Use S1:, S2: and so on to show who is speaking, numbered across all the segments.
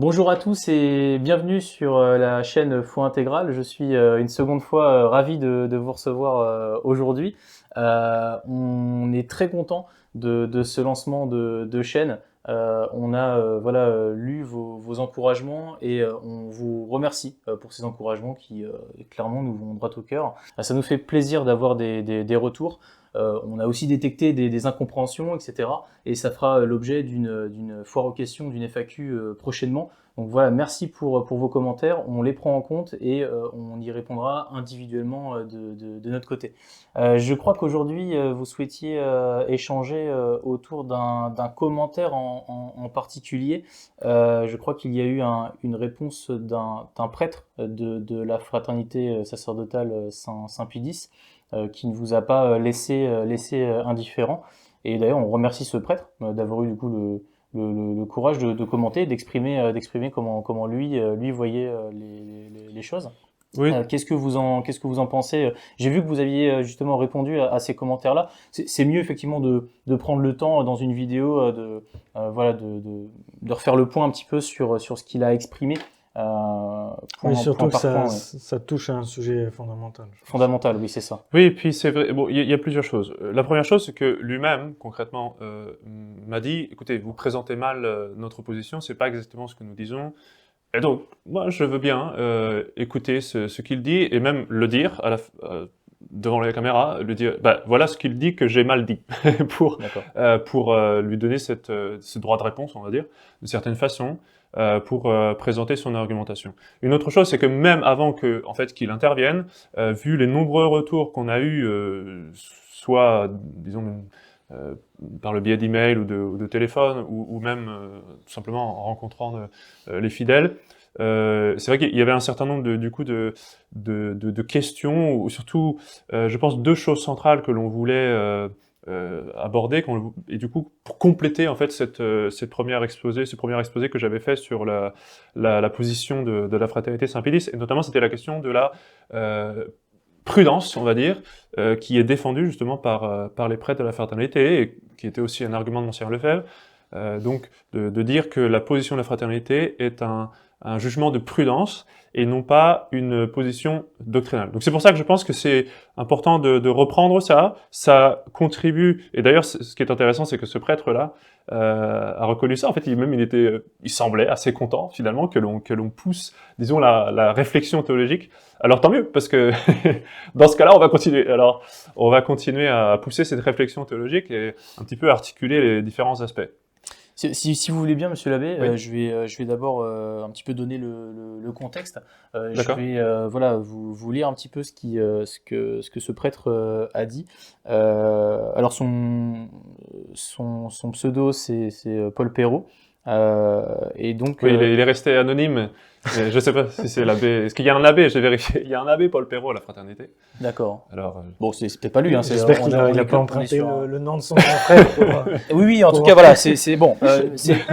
S1: Bonjour à tous et bienvenue sur la chaîne Foi Intégrale. Je suis une seconde fois ravi de vous recevoir aujourd'hui. On est très content de ce lancement de chaîne. On a lu vos encouragements et on vous remercie pour ces encouragements qui clairement nous vont droit au cœur. Ça nous fait plaisir d'avoir des retours. On a aussi détecté des incompréhensions, etc. Et ça fera l'objet d'une foire aux questions, d'une FAQ prochainement. Donc voilà, merci pour vos commentaires, on les prend en compte et on y répondra individuellement de notre côté. Je crois qu'aujourd'hui, vous souhaitiez échanger autour d'un commentaire en particulier. Je crois qu'il y a eu une réponse d'un prêtre de la fraternité sacerdotale Saint-Pédis qui ne vous a pas laissé indifférent. Et d'ailleurs, on remercie ce prêtre d'avoir eu du coup le courage de commenter, d'exprimer comment lui voyait les choses.
S2: Oui,
S1: Qu'est-ce que vous en pensez? J'ai vu que vous aviez justement répondu à ces commentaires-là. C'est mieux effectivement de prendre le temps dans une vidéo de refaire le point un petit peu sur ce qu'il a exprimé.
S3: Oui, surtout
S1: point
S3: que
S1: par point, ouais.
S3: ça touche à un sujet fondamental. Je pense.
S1: Fondamental, oui, c'est ça.
S2: oui, et puis c'est vrai. Bon, il y a plusieurs choses. La première chose, c'est que lui-même, concrètement, m'a dit, écoutez, vous présentez mal notre position, c'est pas exactement ce que nous disons. Et donc, moi, je veux bien écouter ce qu'il dit et même le dire devant la caméra, lui dire, bah, voilà ce qu'il dit que j'ai mal dit, pour lui donner ce droit de réponse, on va dire, de certaine façon, pour présenter son argumentation. Une autre chose, c'est que même avant qu'il intervienne, vu les nombreux retours qu'on a eus, soit, disons, par le biais d'email ou de téléphone, ou même tout simplement en rencontrant les fidèles, c'est vrai qu'il y avait un certain nombre de questions, ou surtout, je pense, deux choses centrales que l'on voulait aborder, et du coup, pour compléter en fait ce premier exposé que j'avais fait sur la position de la fraternité Saint-Pédis, et notamment c'était la question de la prudence, on va dire, qui est défendue justement par les prêtres de la fraternité, et qui était aussi un argument de Monseigneur Lefebvre, donc de dire que la position de la fraternité est un jugement de prudence et non pas une position doctrinale. Donc c'est pour ça que je pense que c'est important de reprendre ça. Ça contribue, et d'ailleurs ce qui est intéressant, c'est que ce prêtre-là a reconnu ça. En fait, il semblait assez content finalement que l'on pousse, disons, la réflexion théologique. Alors tant mieux, parce que dans ce cas-là, on va continuer. Alors on va continuer à pousser cette réflexion théologique et un petit peu articuler les différents aspects.
S1: Si vous voulez bien, Monsieur l'abbé,
S2: Oui.
S1: je vais d'abord un petit peu donner le contexte. Je
S2: D'accord.
S1: vais vous lire un petit peu ce que ce prêtre a dit. Alors son pseudo c'est Paul Perrault. Et donc
S2: Oui, il est resté anonyme. Je sais pas si c'est l'abbé. Est-ce qu'il y a un abbé? J'ai vérifié. Il y a un abbé Paul Perrault à la fraternité.
S1: d'accord.
S2: Alors,
S1: Bon, c'est peut-être pas lui, hein.
S3: J'espère qu'il
S1: On
S3: n'a
S1: est
S3: pas
S1: on est
S3: emprunté
S1: sur un-
S3: le nom de son grand frère pour,
S1: Oui, en tout cas, voilà, c'est bon.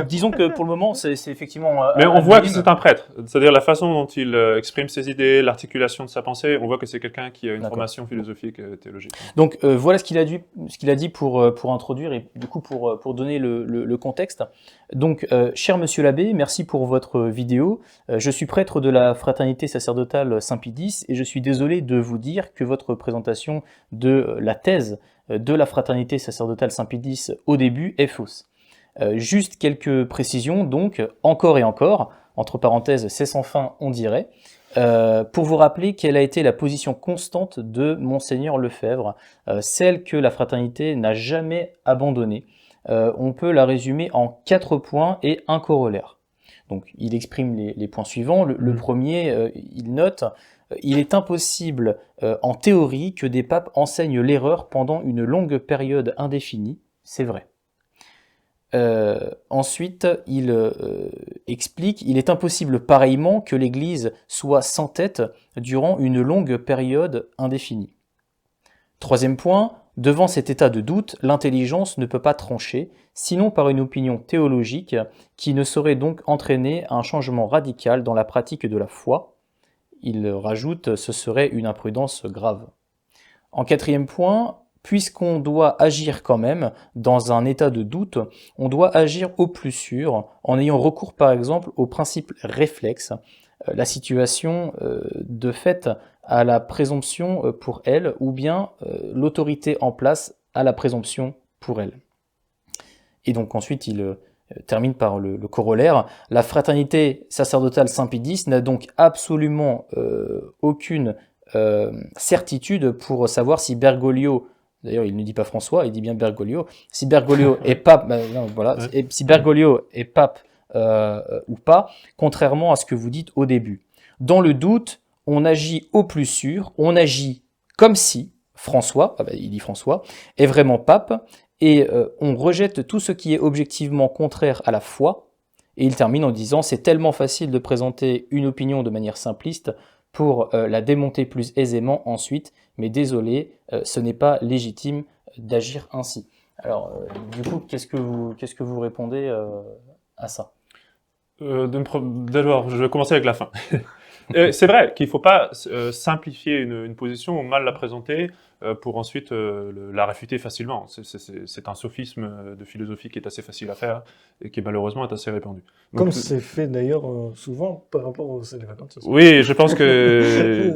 S1: Disons que pour le moment, c'est effectivement.
S2: mais on voit que
S1: anonyme.
S2: c'est un prêtre. C'est-à-dire la façon dont il exprime ses idées, l'articulation de sa pensée, on voit que c'est quelqu'un qui a une
S1: D'accord.
S2: formation philosophique théologique.
S1: Donc voilà ce qu'il a dit pour introduire et du coup pour donner le contexte. Donc cher Monsieur l'abbé, merci pour votre vidéo. Je suis prêtre de la fraternité sacerdotale Saint-Pédis et je suis désolé de vous dire que votre présentation de la thèse de la fraternité sacerdotale Saint-Pédis au début est fausse. Juste quelques précisions, donc encore et encore, entre parenthèses c'est sans fin on dirait. Pour vous rappeler quelle a été la position constante de Monseigneur Lefebvre, celle que la fraternité n'a jamais abandonnée. On peut la résumer en 4 points et un corollaire. Donc il exprime les points suivants. Le premier, il note il est impossible en théorie que des papes enseignent l'erreur pendant une longue période indéfinie. C'est vrai. Ensuite, il explique il est impossible pareillement que l'Église soit sans tête durant une longue période indéfinie. Troisième point, devant cet état de doute, l'intelligence ne peut pas trancher, sinon par une opinion théologique qui ne saurait donc entraîner un changement radical dans la pratique de la foi. Il rajoute ce serait une imprudence grave. En quatrième point, puisqu'on doit agir quand même dans un état de doute, on doit agir au plus sûr en ayant recours par exemple au principe réflexe, la situation de fait à la présomption pour elle ou bien l'autorité en place à la présomption pour elle. Et donc ensuite il termine par le corollaire. La fraternité sacerdotale Saint-Pédis n'a donc absolument aucune certitude pour savoir si Bergoglio, d'ailleurs il ne dit pas François, il dit bien Bergoglio, si Bergoglio est pape, si Bergoglio est pape ou pas, contrairement à ce que vous dites au début. Dans le doute, on agit au plus sûr, on agit comme si François, il dit François, est vraiment pape, et on rejette tout ce qui est objectivement contraire à la foi, et il termine en disant « C'est tellement facile de présenter une opinion de manière simpliste pour la démonter plus aisément ensuite, mais désolé, ce n'est pas légitime d'agir ainsi. » Alors, du coup, qu'est-ce que vous répondez à ça?
S2: D'abord, je vais commencer avec la fin. C'est vrai qu'il ne faut pas simplifier une position ou mal la présenter pour ensuite la réfuter facilement. C'est un sophisme de philosophie qui est assez facile à faire et qui malheureusement est assez répandu. Donc,
S3: comme c'est fait d'ailleurs souvent par rapport aux célibataires.
S2: Oui, je pense que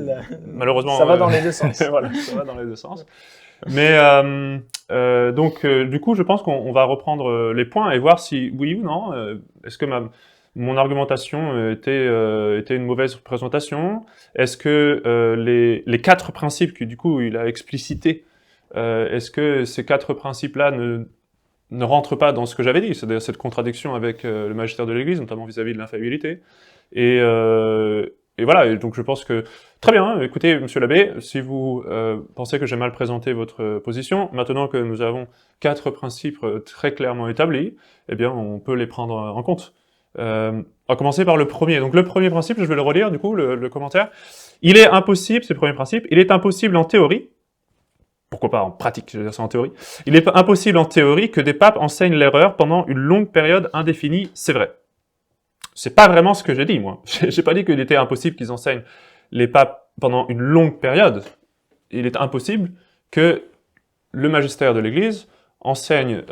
S2: malheureusement...
S3: Ça va dans les deux sens.
S2: Voilà, ça va dans les deux sens. Mais donc, du coup, je pense qu'on va reprendre les points et voir si, oui ou non, est-ce que mon argumentation était une mauvaise présentation? Est-ce que les 4 principes que du coup il a explicités, est-ce que ces 4 principes-là ne rentrent pas dans ce que j'avais dit, c'est-à-dire cette contradiction avec le magistère de l'Église, notamment vis-à-vis de l'infaillibilité? Et voilà, et donc je pense que... Très bien, écoutez, monsieur l'abbé, si vous pensez que j'ai mal présenté votre position, maintenant que nous avons 4 principes très clairement établis, eh bien on peut les prendre en compte. On va commencer par le premier. Donc le premier principe, je vais le relire du coup, le commentaire. Il est impossible, c'est le premier principe, il est impossible en théorie, pourquoi pas en pratique, je veux dire ça en théorie, il est impossible en théorie que des papes enseignent l'erreur pendant une longue période indéfinie, c'est vrai. C'est pas vraiment ce que j'ai dit, moi. J'ai pas dit qu'il était impossible qu'ils enseignent les papes pendant une longue période. Il est impossible que le magistère de l'Église enseigne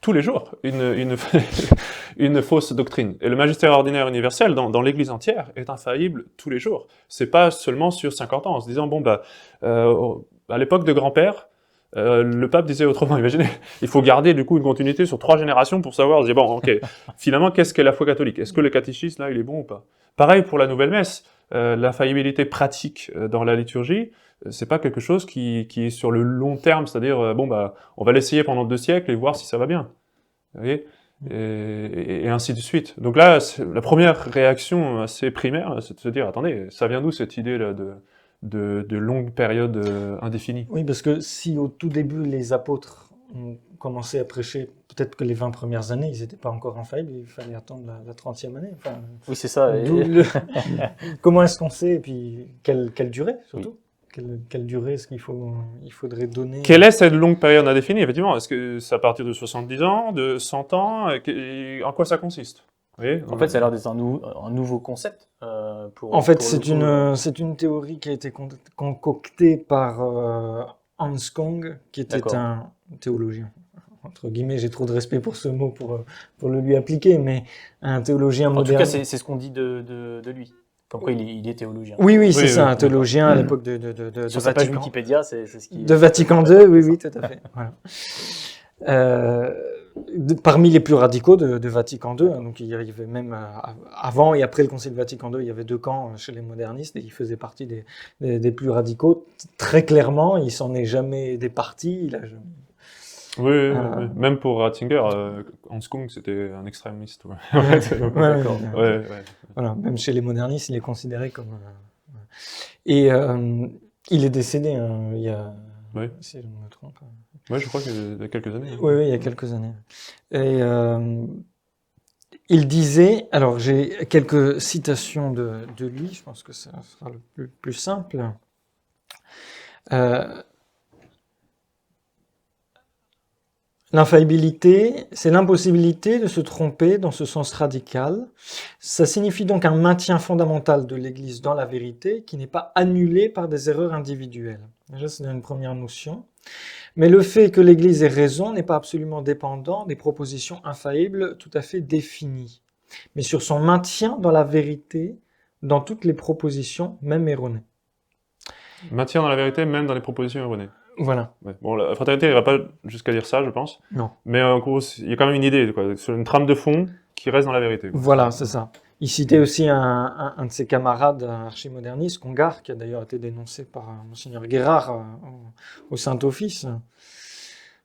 S2: tous les jours une fausse doctrine. Et le magistère ordinaire universel dans l'Église entière est infaillible tous les jours. C'est pas seulement sur 50 ans, en se disant, bon, à l'époque de grand-père, le pape disait autrement, imaginez, il faut garder du coup une continuité sur 3 générations pour savoir, dire, bon, ok, finalement, qu'est-ce qu'est la foi catholique? Est-ce que le catéchisme, là, il est bon ou pas? Pareil pour la nouvelle messe, l'infaillibilité pratique dans la liturgie, c'est pas quelque chose qui est sur le long terme, c'est-à-dire, on va l'essayer pendant 2 siècles et voir si ça va bien. Vous voyez? Et ainsi de suite. Donc là, la première réaction assez primaire, c'est de se dire, attendez, ça vient d'où cette idée-là de longue période indéfinie?
S3: Oui, parce que si au tout début, les apôtres ont commencé à prêcher, peut-être que les 20 premières années, ils n'étaient pas encore infaillibles, il fallait attendre la 30e année. Enfin,
S1: oui, c'est ça.
S3: Comment est-ce qu'on sait, et puis quelle durée, surtout? Oui. Quelle durée est-ce qu'il faudrait donner?
S2: Quelle est cette longue période indéfinie, effectivement? Est-ce que c'est à partir de 70 ans, de 100 ans? En quoi ça consiste? Oui,
S1: en fait, ça a l'air d'être un nouveau concept.
S3: En fait, c'est une théorie qui a été concoctée par Hans Kung, qui était un théologien. Entre guillemets, j'ai trop de respect pour ce mot pour le lui appliquer, mais un théologien moderne.
S1: En tout cas, c'est ce qu'on dit de lui. Comme quoi, il est théologien.
S3: Oui, c'est ça, un théologien à l'époque de
S1: sur sa page Wikipédia, c'est ce qui...
S3: De Vatican II, oui, tout à fait. Voilà. Parmi les plus radicaux de Vatican II, donc il y avait même avant et après le Concile Vatican II, il y avait 2 camps chez les modernistes et il faisait partie des plus radicaux. Très clairement, il s'en est jamais départi. Il a jamais...
S2: Oui, même pour Ratzinger, Hans Kung, c'était un extrémiste.
S3: Voilà, même chez les modernistes, il est considéré comme... Et il est décédé il y a...
S2: Oui.
S3: Si je ne me trompe.
S2: Oui, je crois qu'il y a quelques années.
S3: Oui, il y a quelques années. Et il disait... Alors, j'ai quelques citations de lui, je pense que ça sera le plus simple. L'infaillibilité, c'est l'impossibilité de se tromper dans ce sens radical. Ça signifie donc un maintien fondamental de l'Église dans la vérité qui n'est pas annulé par des erreurs individuelles. Déjà, c'est une première notion. Mais le fait que l'Église ait raison n'est pas absolument dépendant des propositions infaillibles tout à fait définies, mais sur son maintien dans la vérité dans toutes les propositions, même erronées.
S2: Maintien dans la vérité, même dans les propositions erronées.
S3: Voilà.
S2: Ouais. Bon, la fraternité n'ira pas jusqu'à dire ça, je pense.
S3: Non.
S2: Mais en gros, il y a quand même une idée, quoi, sur une trame de fond qui reste dans la vérité.
S3: Voilà, c'est ça. Il citait aussi un de ses camarades archimodernistes, Congar, qui a d'ailleurs été dénoncé par Monseigneur Guérard au Saint-Office,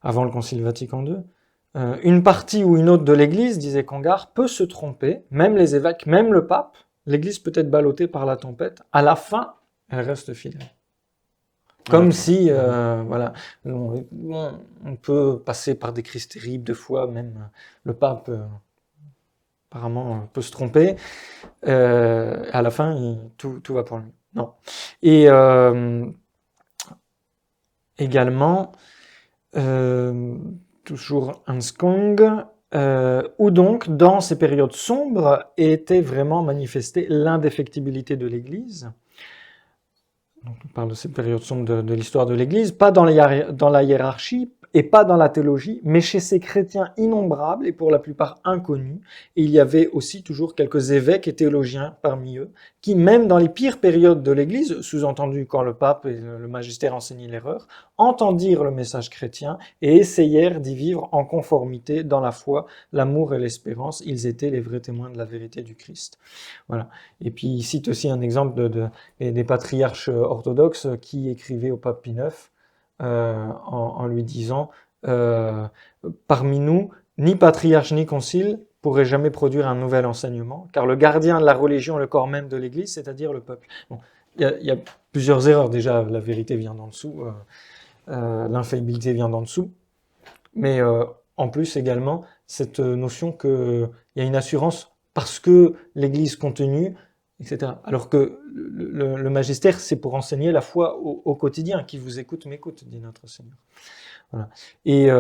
S3: avant le Concile Vatican II. Une partie ou une autre de l'Église, disait Congar, peut se tromper, même les évêques, même le pape. L'Église peut être ballottée par la tempête. À la fin, elle reste fidèle. Comme si, voilà, on peut passer par des crises terribles, de fois, même le pape, apparemment, peut se tromper. À la fin, tout va pour lui. Non. Et également, toujours Anscombe, où donc, dans ces périodes sombres, était vraiment manifestée l'indéfectibilité de l'Église. Donc, on parle de cette période sombre de l'histoire de l'Église, pas dans la hiérarchie et pas dans la théologie, mais chez ces chrétiens innombrables et pour la plupart inconnus. Et il y avait aussi toujours quelques évêques et théologiens parmi eux, qui même dans les pires périodes de l'Église, sous-entendu quand le pape et le magistère enseignaient l'erreur, entendirent le message chrétien et essayèrent d'y vivre en conformité dans la foi, l'amour et l'espérance. Ils étaient les vrais témoins de la vérité du Christ. Voilà. Et puis il cite aussi un exemple des patriarches orthodoxes qui écrivaient au pape Pie IX en lui disant parmi nous, ni patriarche ni concile pourrait jamais produire un nouvel enseignement, car le gardien de la religion, le corps même de l'Église, c'est-à-dire le peuple. Bon, il y a plusieurs erreurs. Déjà, la vérité vient d'en dessous, l'infaillibilité vient d'en dessous, mais en plus également cette notion qu'il y a une assurance parce que l'Église continue, etc. Alors que le magistère, c'est pour enseigner la foi au quotidien. Qui vous écoute m'écoute, dit notre Seigneur. Voilà. Et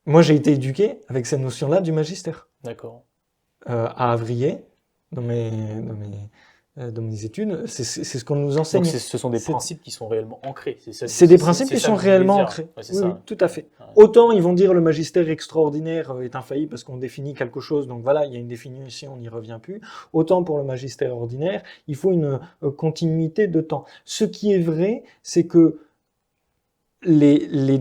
S3: moi, j'ai été éduqué avec cette notion-là du magistère.
S1: D'accord.
S3: À Avrier, dans mes études, c'est ce qu'on nous enseigne.
S1: Donc ce sont des principes qui sont réellement ancrés.
S3: C'est des principes qui sont réellement ancrés.
S1: Ouais,
S3: oui, tout à fait. Ouais. Autant ils vont dire le magistère extraordinaire est infaillible parce qu'on définit quelque chose, donc voilà, il y a une définition, on n'y revient plus. Autant pour le magistère ordinaire, il faut une continuité de temps. Ce qui est vrai, c'est que le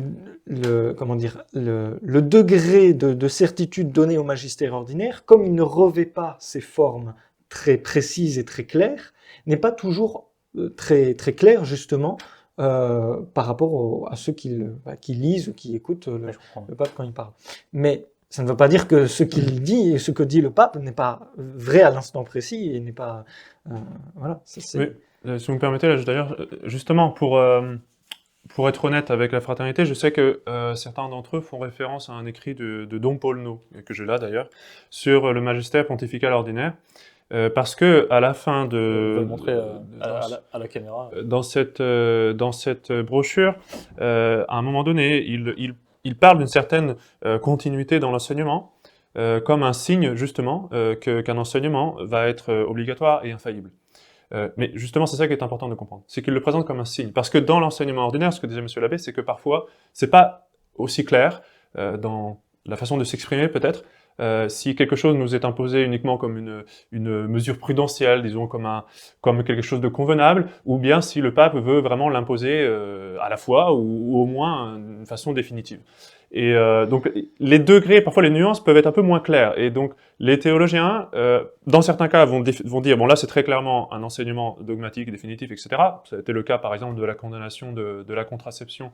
S3: degré de certitude donné au magistère ordinaire, comme il ne revêt pas ces formes très précises et très claires, n'est pas toujours très clair justement par rapport à ceux qui lisent ou qui écoutent le pape quand il parle. Mais ça ne veut pas dire que ce qu'il dit et ce que dit le pape n'est pas vrai à l'instant précis et n'est pas... voilà.
S2: Oui, si vous me permettez, là, d'ailleurs, justement, pour être honnête avec la fraternité, je sais que certains d'entre eux font référence à un écrit de Dom Paul No, que j'ai là d'ailleurs, sur le magistère pontifical ordinaire, parce que à la fin de...
S1: On va le montrer à la caméra.
S2: Dans cette brochure, à un moment donné, il parle d'une certaine continuité dans l'enseignement, comme un signe justement qu'un enseignement va être obligatoire et infaillible. Mais justement, c'est ça qui est important de comprendre. C'est qu'il le présente comme un signe. Parce que dans l'enseignement ordinaire, ce que disait Monsieur l'abbé, c'est que parfois, c'est pas aussi clair dans la façon de s'exprimer, peut-être. Si quelque chose nous est imposé uniquement comme une mesure prudentielle, disons comme quelque chose de convenable, ou bien si le pape veut vraiment l'imposer à la fois, ou au moins d'une façon définitive. Et donc les degrés, parfois les nuances peuvent être un peu moins claires. Et donc les théologiens, dans certains cas, vont dire bon là c'est très clairement un enseignement dogmatique, définitif, etc. Ça a été le cas par exemple de la condamnation de la contraception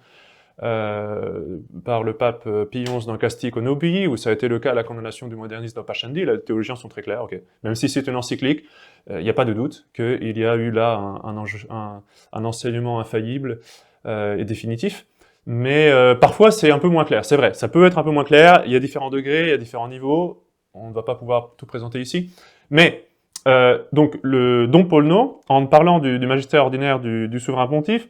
S2: par le pape Pie XI dans Casti Connubii, ou ça a été le cas de la condamnation du modernisme dans Pascendi. Les théologiens sont très clairs. Okay. Même si c'est une encyclique, il n'y a pas de doute qu'il y a eu là un enseignement infaillible et définitif. Mais parfois, c'est un peu moins clair, c'est vrai. Ça peut être un peu moins clair, il y a différents degrés, il y a différents niveaux, on ne va pas pouvoir tout présenter ici. Mais, donc, le Dom Paul No, en parlant du magistère ordinaire du souverain pontife,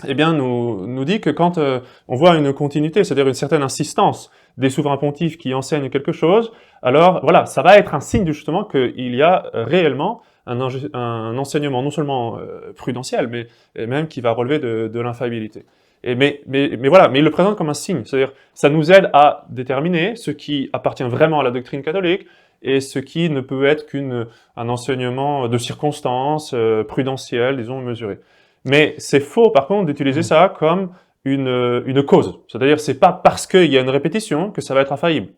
S2: eh bien, nous dit que quand on voit une continuité, c'est-à-dire une certaine insistance des souverains pontifes qui enseignent quelque chose, alors, voilà, ça va être un signe justement qu'il y a réellement un enseignement non seulement prudentiel, mais même qui va relever de l'infaillibilité. Mais voilà, mais il le présente comme un signe, c'est-à-dire ça nous aide à déterminer ce qui appartient vraiment à la doctrine catholique et ce qui ne peut être qu'un enseignement de circonstance, prudentiel, disons, mesuré. Mais c'est faux, par contre, d'utiliser ça comme une cause. C'est-à-dire, c'est pas parce qu'il y a une répétition que ça va être infaillible.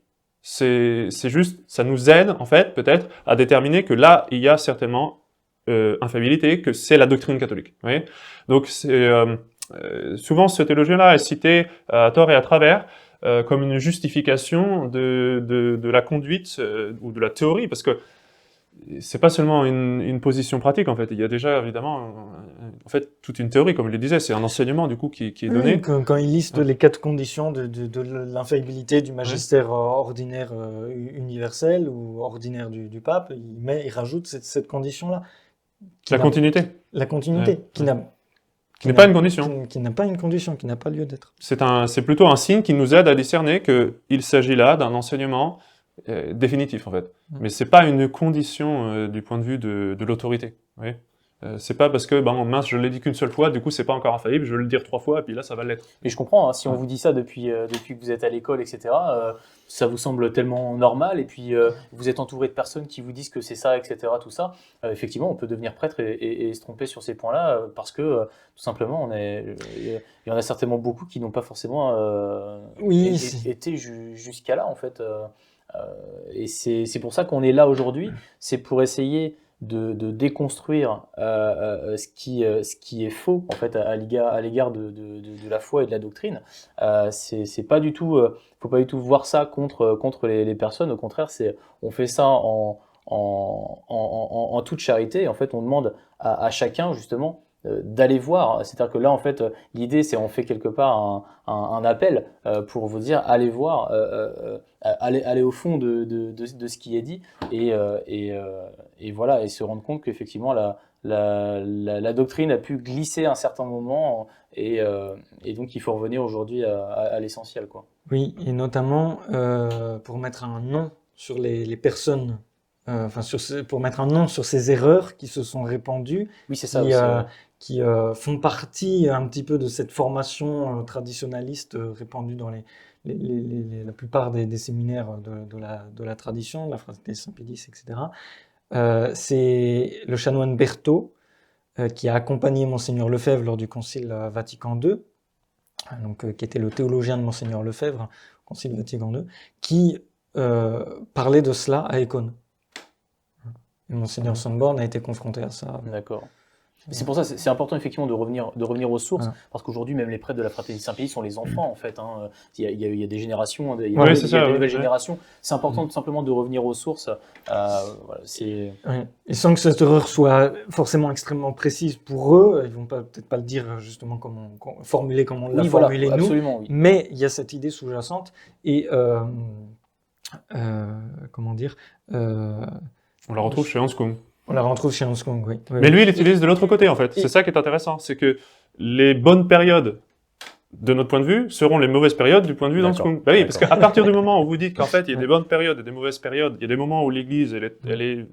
S2: C'est juste, ça nous aide, en fait, peut-être, à déterminer que là, il y a certainement infaillibilité, que c'est la doctrine catholique. Vous voyez. Donc, souvent, ce théologien-là est cité à tort et à travers comme une justification de la conduite ou de la théorie, parce que c'est pas seulement une position pratique, en fait. Il y a déjà, évidemment, en fait, toute une théorie, comme je le disais. C'est un enseignement, du coup, qui est donné.
S3: Oui, quand il liste les 4 conditions de l'infaillibilité du magistère ordinaire universel ou ordinaire du pape, il rajoute cette condition-là.
S2: La continuité.
S3: La continuité, qui
S2: n'est pas une condition.
S3: Qui n'a pas une condition, qui n'a pas lieu d'être.
S2: C'est plutôt un signe qui nous aide à discerner qu'il s'agit là d'un enseignement définitif, en fait. Mais c'est pas une condition du point de vue de l'autorité. Vous voyez. C'est pas parce que, mince, je l'ai dit qu'une seule fois, du coup, c'est pas encore infaillible, je vais le dire 3 fois, et puis là, ça va l'être.
S1: Mais je comprends, hein, si on vous dit ça depuis que vous êtes à l'école, etc., ça vous semble tellement normal, et puis vous êtes entouré de personnes qui vous disent que c'est ça, etc., tout ça, effectivement, on peut devenir prêtre et se tromper sur ces points-là, parce que, tout simplement, il y en a certainement beaucoup qui n'ont pas forcément été jusqu'à là, en fait. Et c'est pour ça qu'on est là aujourd'hui, c'est pour essayer de déconstruire ce qui est faux en fait à l'égard de la foi et de la doctrine. C'est pas du tout, faut pas du tout voir ça contre les personnes. Au contraire, on fait ça en toute charité. En fait, on demande à chacun justement d'aller voir. C'est-à-dire que là, en fait, l'idée, c'est on fait quelque part un appel pour vous dire allez voir, aller au fond de ce qui est dit et voilà, et se rendre compte qu'effectivement la doctrine a pu glisser à un certain moment et donc il faut revenir aujourd'hui à l'essentiel, quoi.
S3: Oui, et notamment pour mettre un nom sur les personnes. Pour mettre un nom sur ces erreurs qui se sont répandues,
S1: oui, c'est ça aussi,
S3: qui font partie un petit peu de cette formation traditionnaliste répandue dans la plupart des séminaires de la tradition, de la fraternité Saint-Pédis, etc. C'est le chanoine Berthaud qui a accompagné Monseigneur Lefebvre lors du Concile Vatican II, donc, qui était le théologien de Monseigneur Lefebvre au Concile Vatican II, qui parlait de cela à Écône. Et Monseigneur Sonborn a été confronté à ça.
S1: D'accord. C'est pour ça, c'est important effectivement de revenir aux sources, parce qu'aujourd'hui même les prêtres de la fraternité Saint-Pédis sont les enfants en fait. Hein. Il y a des générations, il y a des nouvelles générations. C'est important tout simplement de revenir aux sources. Voilà,
S3: et sans que cette erreur soit forcément extrêmement précise pour eux, ils vont peut-être pas le dire justement formuler comme on l'a formulé nous.
S1: Absolument, oui.
S3: Mais il y a cette idée sous-jacente et comment dire.
S2: On la retrouve chez Hans Kung.
S3: On la retrouve chez Hans Kung, oui.
S2: Mais lui, il utilise de l'autre côté, en fait. C'est ça qui est intéressant. C'est que les bonnes périodes, de notre point de vue, seront les mauvaises périodes du point de vue d'Hans Kung. Bah oui, parce qu'à partir du moment où vous dites qu'en fait, il y a des bonnes périodes et des mauvaises périodes, il y a des moments où l'Église, elle est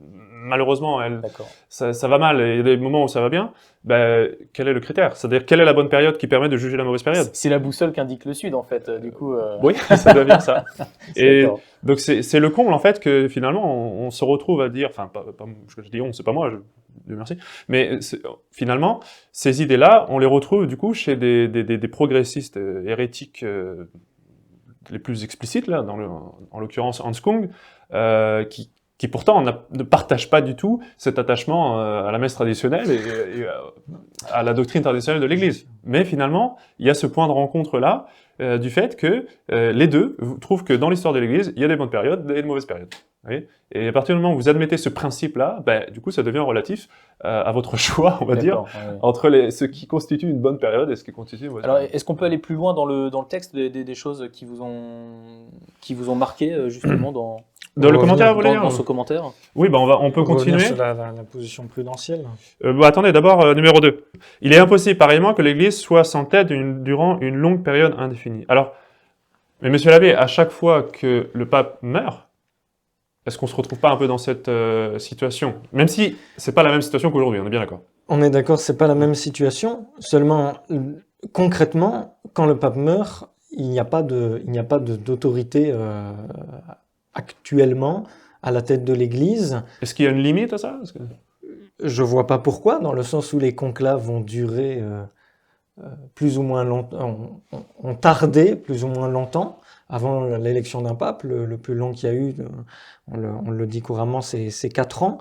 S2: malheureusement, ça va mal, et il y a des moments où ça va bien, quel est le critère? C'est-à-dire, quelle est la bonne période qui permet de juger la mauvaise période?
S1: C'est la boussole qu'indique le Sud, en fait, du coup.
S2: Oui, ça devient ça. Et donc, c'est le comble, en fait, que finalement, on se retrouve à dire, enfin, je dis on, c'est pas moi, Dieu merci, mais finalement, ces idées-là, on les retrouve, du coup, chez des progressistes hérétiques les plus explicites, là, en l'occurrence Hans Kung, qui pourtant ne partagent pas du tout cet attachement à la messe traditionnelle et à la doctrine traditionnelle de l'Église. Mais finalement, il y a ce point de rencontre-là, du fait que les deux trouvent que dans l'histoire de l'Église, il y a des bonnes périodes et de mauvaises périodes. Oui. Et à partir du moment où vous admettez ce principe-là, du coup, ça devient relatif à votre choix, on va dire, entre ce qui constitue une bonne période et ce qui constitue une mauvaise période.
S1: Alors, est-ce qu'on peut aller plus loin dans le texte des choses qui vous ont marqué, justement, dans
S2: le commentaire, vous voulez dire ?
S1: Dans ce commentaire ?
S2: Oui, on peut continuer.
S3: Sur la position prudentielle.
S2: Attendez, d'abord, numéro 2. Il est impossible, pareillement, que l'Église soit sans tête durant une longue période indéfinie. Alors, mais monsieur l'abbé, à chaque fois que le pape meurt, est-ce qu'on se retrouve pas un peu dans cette situation? Même si c'est pas la même situation qu'aujourd'hui, on est bien d'accord.
S3: On est d'accord, c'est pas la même situation. Seulement, concrètement, quand le pape meurt, il n'y a pas d'autorité actuellement à la tête de l'Église.
S2: Est-ce qu'il y a une limite à ça?
S3: Je vois pas pourquoi, dans le sens où les conclaves vont durer plus ou moins longtemps, ont tardé plus ou moins longtemps avant l'élection d'un pape. Le plus long qu'il y a eu, on le dit couramment, c'est 4 ans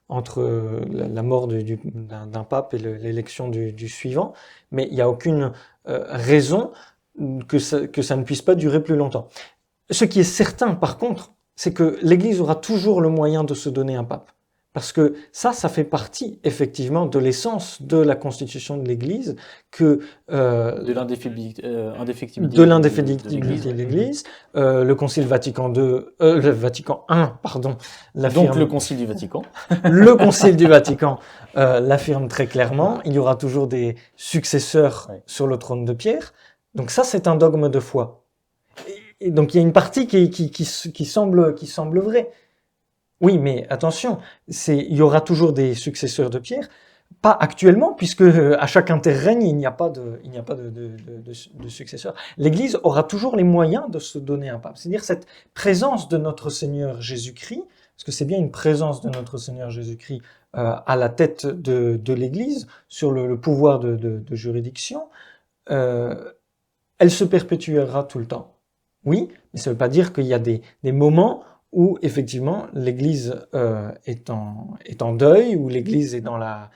S3: entre la mort d'un pape et l'élection du suivant. Mais il n'y a aucune raison que ça ne puisse pas durer plus longtemps. Ce qui est certain, par contre, c'est que l'Église aura toujours le moyen de se donner un pape. Parce que ça fait partie, effectivement, de l'essence de la constitution de l'Église, que
S1: de l'indéfectibilité
S3: de l'Église. Le Concile Vatican II, le Vatican I, pardon, l'affirme.
S1: Donc le Concile du Vatican.
S3: Le Concile du Vatican l'affirme très clairement. Il y aura toujours des successeurs sur le trône de Pierre. Donc ça, c'est un dogme de foi. Et donc il y a une partie qui semble vraie. Oui, mais attention, il y aura toujours des successeurs de Pierre, pas actuellement, puisque à chaque interrègne, il n'y a pas de successeur. L'Église aura toujours les moyens de se donner un pape. C'est-à-dire cette présence de notre Seigneur Jésus-Christ, parce que c'est bien une présence de notre Seigneur Jésus-Christ à la tête de l'Église, sur le pouvoir de juridiction, elle se perpétuera tout le temps. Oui, mais ça ne veut pas dire qu'il y a des moments où effectivement l'Église est en deuil, où l'Église est dans la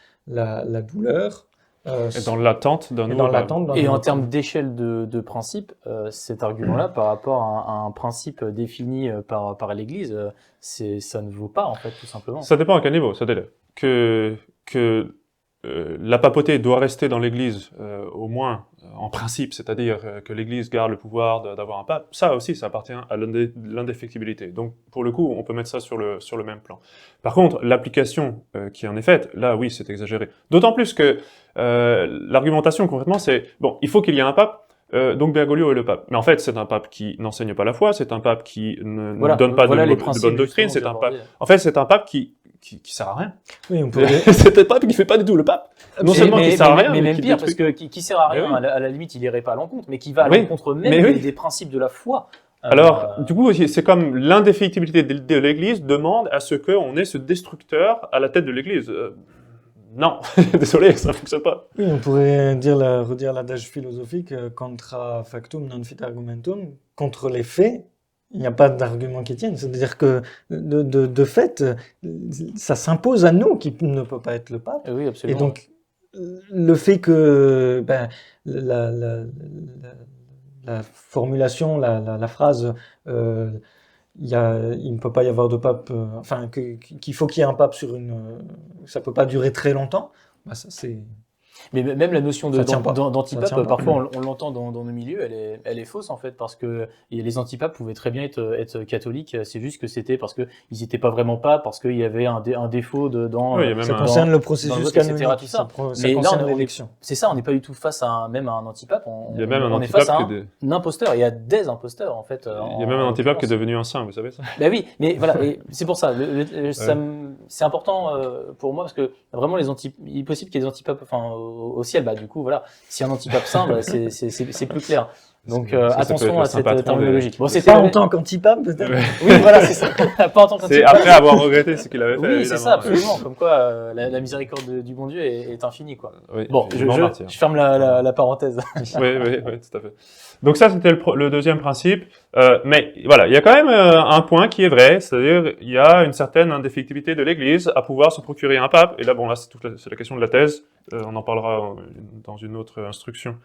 S3: douleur.
S2: Et dans l'attente d'un nouveau pape.
S1: Et en termes d'échelle de principe, cet argument-là, par rapport à un principe défini par l'Église, ça ne vaut pas, en fait, tout simplement.
S2: Ça dépend à quel niveau, ça dépend. Que la papauté doit rester dans l'Église, au moins en principe, c'est-à-dire que l'Église garde le pouvoir d'avoir un pape, ça aussi, ça appartient à l'indéfectibilité. Donc, pour le coup, on peut mettre ça sur le même plan. Par contre, l'application qui en est faite, là, oui, c'est exagéré. D'autant plus que l'argumentation, concrètement, c'est, bon, il faut qu'il y ait un pape, donc Bergoglio est le pape. Mais en fait, c'est un pape qui n'enseigne pas la foi, c'est un pape qui ne donne pas de bonne doctrine, c'est un pape... En fait, c'est un pape qui sert à rien.
S3: Oui, on peut...
S2: c'est un pape qui fait pas du tout le pape. Non seulement qui sert à rien,
S1: mais même pire, parce que qui sert à rien, à la limite, il irait pas à l'encontre, mais qui va à l'encontre même des principes de la foi.
S2: Alors, du coup, c'est comme l'indéfectibilité de l'Église demande à ce qu'on ait ce destructeur à la tête de l'Église. Non, désolé, ça ne fonctionne pas.
S3: Oui, on pourrait redire l'adage philosophique contra factum non fit argumentum, contre les faits. Il n'y a pas d'argument qui tienne. C'est-à-dire que, de fait, ça s'impose à nous qui ne peut pas être le pape.
S1: Oui, absolument.
S3: Et donc, le fait que la formulation, la phrase il ne peut pas y avoir de pape, qu'il faut qu'il y ait un pape ça peut pas durer très longtemps, ça c'est...
S1: Mais même la notion d'antipape, parfois on l'entend dans nos milieux, elle est fausse en fait, parce que les antipapes pouvaient très bien être catholiques, c'est juste que c'était parce qu'ils n'étaient pas vraiment papes, parce qu'il y avait un défaut
S3: ça concerne le processus canonique,
S1: tout ça.
S3: Mais concerne l'élection.
S1: C'est ça, on n'est pas du tout face à même à un antipape,
S2: il y a même un
S1: on est face à un imposteur, il y a des imposteurs en fait.
S2: Il y a même un antipape qui est devenu un saint, vous savez ça?
S1: Ben oui, mais voilà, c'est pour ça, c'est important pour moi, parce que vraiment il est possible qu'il y ait des antipapes, au ciel, du coup, voilà. Si un antipape saint, c'est plus clair. Donc, attention à cette terminologie.
S3: Bon, c'était pas en tant qu'antipape, peut-être.
S1: Oui, voilà, c'est ça. Pas en tant qu'antipape.
S2: C'est après avoir regretté ce qu'il avait fait.
S1: Oui, c'est ça, absolument. Comme quoi, la miséricorde du bon Dieu est infinie, quoi.
S2: Oui,
S1: bon, je ferme la parenthèse.
S2: Oui, tout à fait. Donc ça, c'était le deuxième principe. Mais voilà, il y a quand même un point qui est vrai, c'est-à-dire il y a une certaine indéfectibilité de l'Église à pouvoir se procurer un pape. Et là, bon, là, c'est la question de la thèse. On en parlera dans une autre instruction.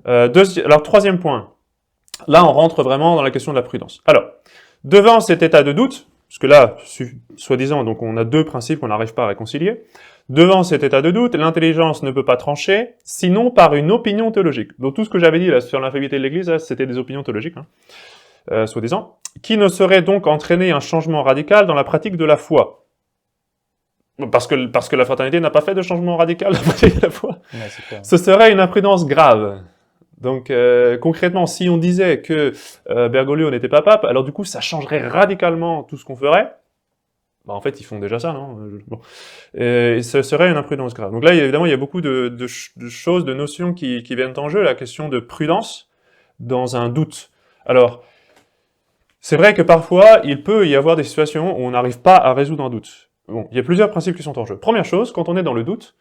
S2: Alors, troisième point. Là, on rentre vraiment dans la question de la prudence. Alors, devant cet état de doute, parce que là, soi-disant, donc on a deux principes qu'on n'arrive pas à réconcilier. Devant cet état de doute, l'intelligence ne peut pas trancher, sinon par une opinion théologique. Donc tout ce que j'avais dit là sur l'infaillibilité de l'Église, c'était des opinions théologiques, soi-disant, qui ne saurait donc entraîner un changement radical dans la pratique de la foi. Parce que la fraternité n'a pas fait de changement radical dans la pratique de la foi.
S1: Ouais,
S2: ce serait une imprudence grave. Donc concrètement, si on disait que Bergoglio n'était pas pape, alors du coup ça changerait radicalement tout ce qu'on ferait. Bah, en fait, ils font déjà ça, non? Bon. Et ce serait une imprudence grave. Donc là, évidemment, il y a beaucoup de choses, de notions qui viennent en jeu. La question de prudence dans un doute. Alors, c'est vrai que parfois, il peut y avoir des situations où on n'arrive pas à résoudre un doute. Bon, il y a plusieurs principes qui sont en jeu. Première chose, quand on est dans le doute,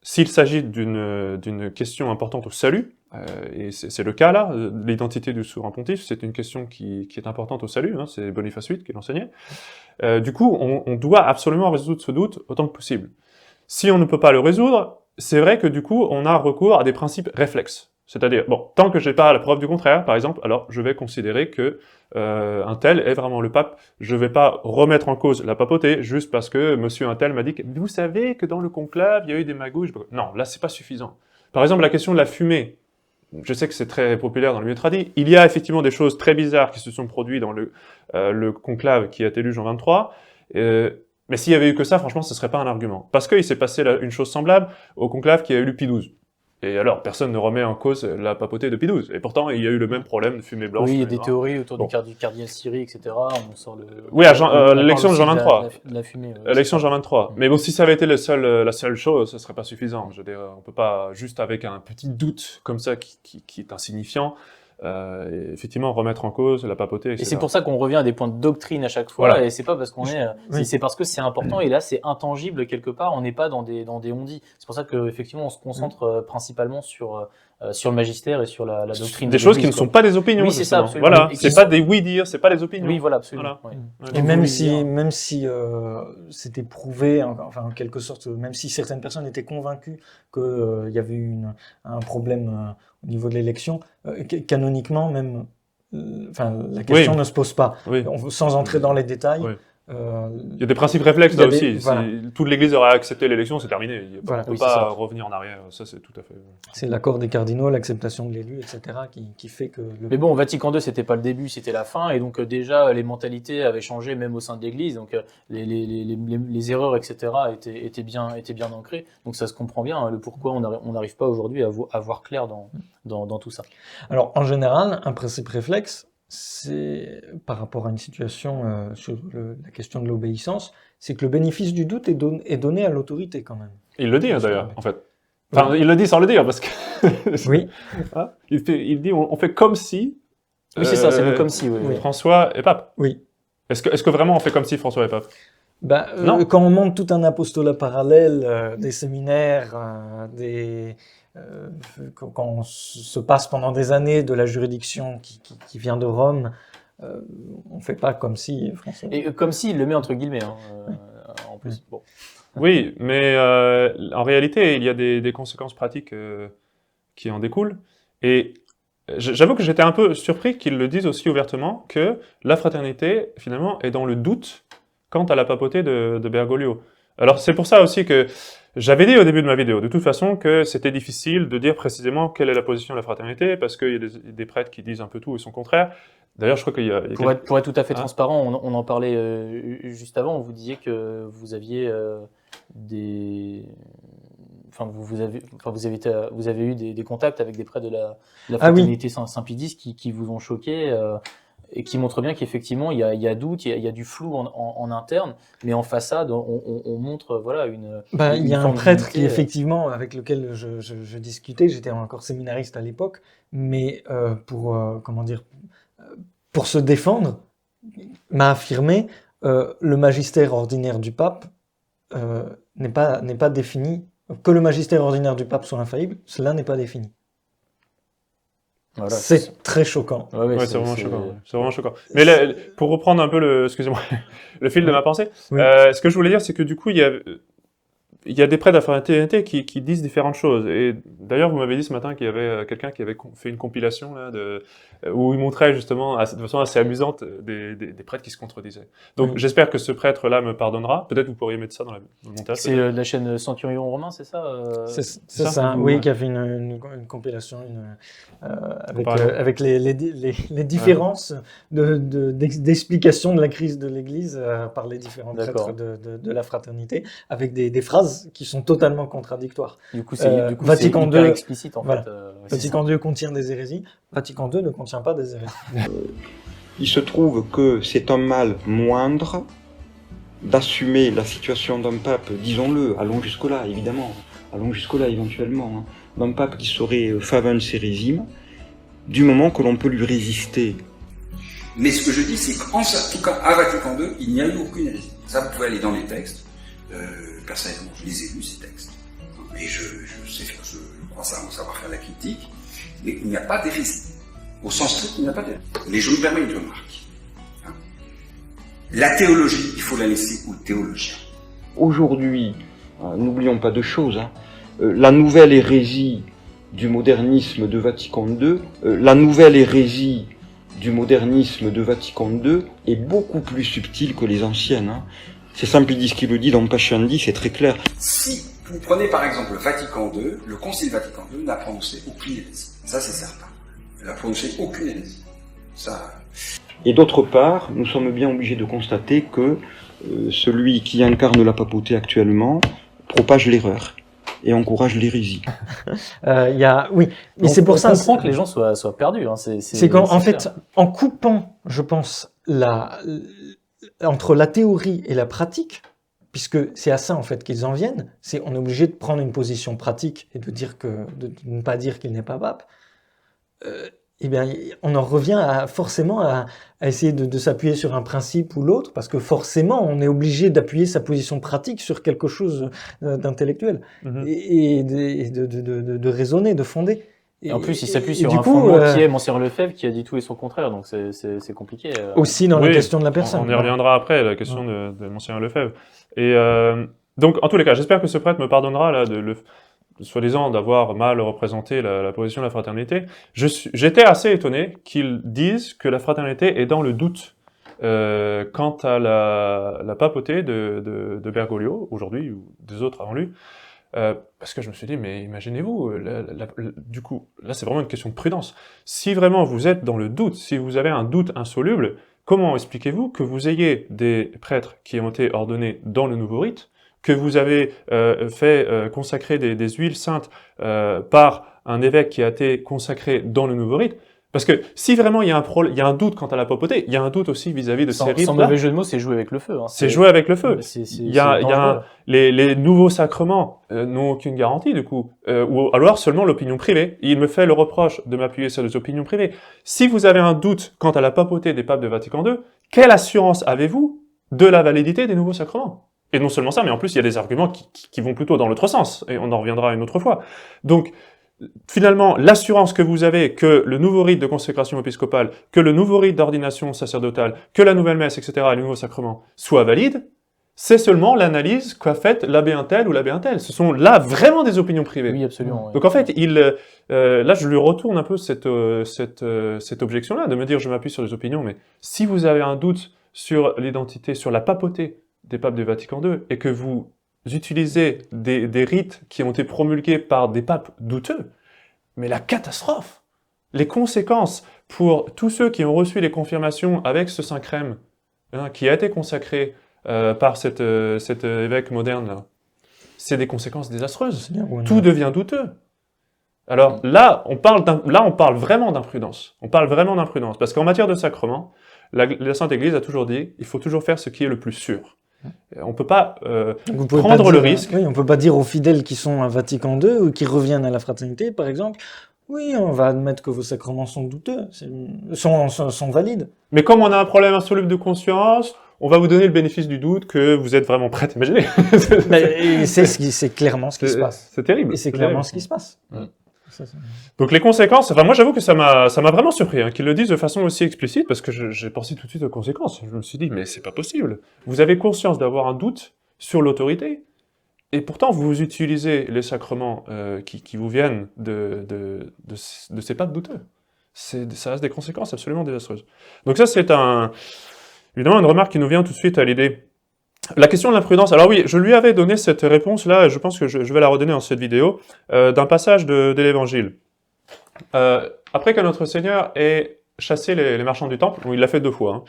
S2: s'il s'agit d'une question importante au salut, et c'est le cas là, l'identité du souverain pontife, c'est une question qui est importante au salut, hein, c'est Boniface VIII qui l'enseignait. Du coup, on doit absolument résoudre ce doute autant que possible. Si on ne peut pas le résoudre, c'est vrai que du coup, on a recours à des principes réflexes. C'est-à-dire, bon, tant que j'ai pas la preuve du contraire, par exemple, alors je vais considérer que un tel est vraiment le pape. Je vais pas remettre en cause la papauté juste parce que monsieur un tel m'a dit que vous savez que dans le conclave, il y a eu des magouilles. Non, là, c'est pas suffisant. Par exemple, la question de la fumée. Je sais que c'est très populaire dans le milieu tradit. Il y a effectivement des choses très bizarres qui se sont produites dans le conclave qui a élu Jean XXIII. Mais s'il y avait eu que ça, franchement, ce serait pas un argument. Parce qu'il s'est passé une chose semblable au conclave qui a élu Pie XII. Et alors, personne ne remet en cause la papauté de Pie XII. Et pourtant, il y a eu le même problème de fumée blanche.
S1: Oui, il y a des théories autour du cardinal Siri, etc. On sort le...
S2: Oui, l'élection de Jean XXIII.
S1: La fumée.
S2: L'élection de Jean XXIII. Mais bon, si ça avait été la seule chose, ce serait pas suffisant. Je veux dire, on peut pas, juste avec un petit doute comme ça qui est insignifiant, effectivement remettre en cause la papauté, etc.
S1: Et c'est pour ça qu'on revient à des points de doctrine à chaque fois, et c'est pas parce qu'on c'est parce que c'est important, et là c'est intangible quelque part, on n'est pas dans des on-dit. C'est pour ça qu'effectivement on se concentre principalement sur le magistère et sur la doctrine.
S2: Des choses qui ne sont pas des opinions.
S1: Oui, c'est ça, absolument.
S2: Voilà, c'est pas des oui-dire, c'est pas des opinions.
S1: Oui, voilà, absolument.
S2: Voilà.
S1: Oui.
S3: Et même si c'était prouvé, enfin en quelque sorte, même si certaines personnes étaient convaincues qu'il y avait un problème au niveau de l'élection, canoniquement même, la question ne se pose pas.
S2: Oui.
S3: Sans entrer dans les détails.
S2: Oui. Il y a des principes réflexes là aussi. Voilà. Si toute l'Église aurait accepté l'élection, c'est terminé. On ne peut pas revenir en arrière. Ça, c'est tout à fait.
S3: C'est l'accord des cardinaux, l'acceptation de l'élu, etc., qui fait que.
S1: Mais bon, Vatican II, c'était pas le début, c'était la fin, et donc déjà les mentalités avaient changé même au sein de l'Église, donc les erreurs, etc., étaient bien ancrées. Donc ça se comprend bien le pourquoi on n'arrive pas aujourd'hui à voir clair dans tout ça.
S3: Alors en général, un principe réflexe, c'est par rapport à une situation sur la question de l'obéissance, c'est que le bénéfice du doute est donné à l'autorité quand même.
S2: Il le dit d'ailleurs, en fait. Enfin, oui. Il le dit sans le dire, parce que...
S3: Oui.
S2: Il dit, on fait comme si...
S1: Oui, c'est ça, c'est le comme si, oui.
S2: François est pape.
S3: Oui.
S2: Est-ce que vraiment on fait comme si François est pape?
S3: Quand on monte tout un apostolat parallèle, des séminaires, quand on se passe pendant des années de la juridiction qui vient de Rome, on fait pas comme si François...
S1: Et comme si, il le met entre guillemets, en plus. Bon.
S2: Oui, mais en réalité, il y a des conséquences pratiques qui en découlent. Et j'avoue que j'étais un peu surpris qu'ils le disent aussi ouvertement, que la fraternité, finalement, est dans le doute quant à la papauté de Bergoglio. Alors c'est pour ça aussi que j'avais dit au début de ma vidéo, de toute façon, que c'était difficile de dire précisément quelle est la position de la fraternité, parce qu'il y a des prêtres qui disent un peu tout et son contraire. D'ailleurs, je crois qu'il y a...
S1: Pour être tout à fait transparent, on en parlait juste avant, vous disiez que vous aviez vous avez eu des contacts avec des prêtres de la fraternité Saint-Pie X qui vous ont choqué, et qui montrent bien qu'effectivement il y a doute, il y a du flou en interne, mais en façade on montre une
S3: il y a un prêtre qui effectivement avec lequel je discutais, j'étais encore séminariste à l'époque, mais pour se défendre, m'a affirmé le magistère ordinaire du pape n'est pas défini. Que le magistère ordinaire du pape soit infaillible, cela n'est pas défini. Voilà, c'est très choquant.
S2: Ouais, c'est vraiment choquant. C'est vraiment choquant. Mais pour reprendre un peu le fil de ma pensée, ce que je voulais dire, c'est que du coup, il y a des prêtres de la fraternité qui disent différentes choses. Et d'ailleurs, vous m'avez dit ce matin qu'il y avait quelqu'un qui avait fait une compilation là, où il montrait justement, de façon assez amusante, des prêtres qui se contredisaient. Donc j'espère que ce prêtre-là me pardonnera. Peut-être vous pourriez mettre ça dans le montage.
S1: C'est la chaîne Centurion Romain, c'est ça
S3: C'est ça, oui, qui a fait une compilation avec les différences d'explication de la crise de l'Église par les différents prêtres de la fraternité, avec des phrases qui sont totalement contradictoires.
S1: Du coup, c'est
S3: Vatican
S1: hyper
S3: II,
S1: explicite en fait.
S3: Vatican II contient des hérésies. Vatican II ne contient pas des hérésies.
S4: Il se trouve que c'est un mal moindre d'assumer la situation d'un pape, disons-le, allons jusque-là, évidemment, allons jusque-là éventuellement, hein, d'un pape qui serait Favens Sérésim, du moment que l'on peut lui résister.
S5: Mais ce que je dis, c'est qu'en tout cas, à Vatican II, il n'y a eu aucune hérésie. Ça, vous pouvez aller dans les textes. Personnellement, je les ai lus, ces textes. Et je crois savoir faire la critique. Mais il n'y a pas d'hérésie. Au sens strict, il n'y a pas d'hérésie. Mais je me permets une remarque. Hein. La théologie, il faut la laisser aux théologiens.
S4: Aujourd'hui, n'oublions pas deux choses. Hein. La nouvelle hérésie du modernisme de Vatican II, est beaucoup plus subtile que les anciennes. Hein. C'est Saint-Pédis qui le dit dans Pascendi, c'est très clair.
S5: Si vous prenez par exemple Vatican II, le Concile Vatican II n'a prononcé aucune hérésie. Ça, c'est certain. Il n'a prononcé aucune hérésie. Ça...
S4: Et d'autre part, nous sommes bien obligés de constater que celui qui incarne la papauté actuellement propage l'erreur et encourage l'hérésie.
S3: Oui, mais c'est pour ça.
S1: On comprend que les gens soient perdus. Hein.
S3: C'est qu'en fait, en coupant, je pense, entre la théorie et la pratique, puisque c'est à ça en fait qu'ils en viennent, on est obligé de prendre une position pratique et de ne pas dire qu'il n'est pas pape. Eh bien, on en revient forcément à essayer de s'appuyer sur un principe ou l'autre, parce que forcément, on est obligé d'appuyer sa position pratique sur quelque chose d'intellectuel et de raisonner, de fonder.
S1: Et en plus, il s'appuie sur un fondement qui est Monseigneur Lefebvre, qui a dit tout et son contraire, donc c'est compliqué.
S3: Aussi dans la question de la personne.
S2: On y reviendra après, la question de Monseigneur Lefebvre. Et donc, en tous les cas, j'espère que ce prêtre me pardonnera là, soi-disant d'avoir mal représenté la position de la fraternité. J'étais assez étonné qu'ils disent que la fraternité est dans le doute quant à la papauté de Bergoglio, aujourd'hui, ou des autres avant lui, parce que je me suis dit, mais imaginez-vous, du coup, là c'est vraiment une question de prudence. Si vraiment vous êtes dans le doute, si vous avez un doute insoluble, comment expliquez-vous que vous ayez des prêtres qui ont été ordonnés dans le nouveau rite, que vous avez fait consacrer des huiles saintes par un évêque qui a été consacré dans le nouveau rite? Parce que si vraiment il y a un doute quant à la papauté, il y a un doute aussi vis-à-vis de ces rites.
S1: Sans mauvais jeu de mots, c'est jouer avec le feu. Hein.
S2: C'est jouer avec le feu. Les nouveaux sacrements n'ont aucune garantie du coup, ou alors seulement l'opinion privée. Il me fait le reproche de m'appuyer sur des opinions privées. Si vous avez un doute quant à la papauté des papes de Vatican II, quelle assurance avez-vous de la validité des nouveaux sacrements? Et non seulement ça, mais en plus il y a des arguments qui vont plutôt dans l'autre sens, et on en reviendra une autre fois. Donc, finalement, l'assurance que vous avez que le nouveau rite de consécration épiscopale, que le nouveau rite d'ordination sacerdotale, que la nouvelle messe, etc., et les nouveaux sacrements soient valides, c'est seulement l'analyse qu'a faite l'abbé un tel ou l'abbé un tel. Ce sont là vraiment des opinions privées.
S1: Oui, absolument. Oui.
S2: Donc en fait, là je lui retourne un peu cette objection-là, de me dire je m'appuie sur des opinions, mais si vous avez un doute sur l'identité, sur la papauté des papes de Vatican II, et que vous utilisez des rites qui ont été promulgués par des papes douteux, mais la catastrophe, les conséquences pour tous ceux qui ont reçu les confirmations avec ce Saint Crème, qui a été consacré par cet évêque moderne, là, c'est des conséquences désastreuses. Tout devient douteux. Alors là, on parle vraiment d'imprudence. On parle vraiment d'imprudence, parce qu'en matière de sacrement, la Sainte Église a toujours dit, il faut toujours faire ce qui est le plus sûr. On peut pas prendre le risque.
S3: Oui, on peut pas dire aux fidèles qui sont à Vatican II ou qui reviennent à la fraternité, par exemple, oui, on va admettre que vos sacrements sont douteux, sont valides.
S2: Mais comme on a un problème insoluble de conscience, on va vous donner le bénéfice du doute que vous êtes vraiment prêt, imaginez.
S3: C'est clairement ce qui se passe.
S2: C'est terrible.
S3: Et c'est clairement ce qui se passe.
S2: Donc les conséquences, enfin moi j'avoue que ça m'a vraiment surpris qu'ils le disent de façon aussi explicite, parce que j'ai pensé tout de suite aux conséquences. Je me suis dit, mais c'est pas possible. Vous avez conscience d'avoir un doute sur l'autorité, et pourtant vous utilisez les sacrements qui vous viennent de ces papes douteux. Ça a des conséquences absolument désastreuses. Donc ça c'est évidemment une remarque qui nous vient tout de suite à l'idée. La question de l'imprudence, alors oui, je lui avais donné cette réponse-là, et je pense que je vais la redonner dans cette vidéo, d'un passage de l'Évangile. Après que notre Seigneur ait chassé les marchands du temple, bon, il l'a fait 2 fois, hein,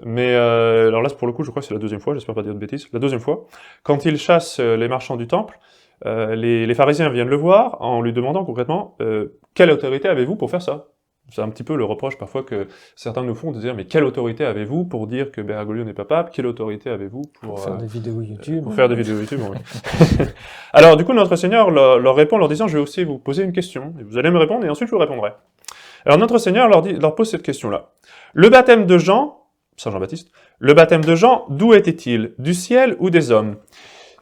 S2: mais alors là, pour le coup, je crois que c'est la 2e fois, j'espère pas dire de bêtises, la 2e fois, quand il chasse les marchands du temple, les pharisiens viennent le voir en lui demandant concrètement « Quelle autorité avez-vous pour faire ça ?» C'est un petit peu le reproche parfois que certains nous font de dire mais quelle autorité avez-vous pour dire que Bergoglio n'est pas pape? Quelle autorité avez-vous pour
S3: faire des vidéos YouTube.
S2: Pour faire des vidéos YouTube, oui. Alors du coup, notre Seigneur leur répond en leur disant, je vais aussi vous poser une question, et vous allez me répondre, et ensuite je vous répondrai. Alors notre Seigneur leur pose cette question-là. Le baptême de Jean, Saint Jean-Baptiste, le baptême de Jean, d'où était-il? Du ciel ou des hommes?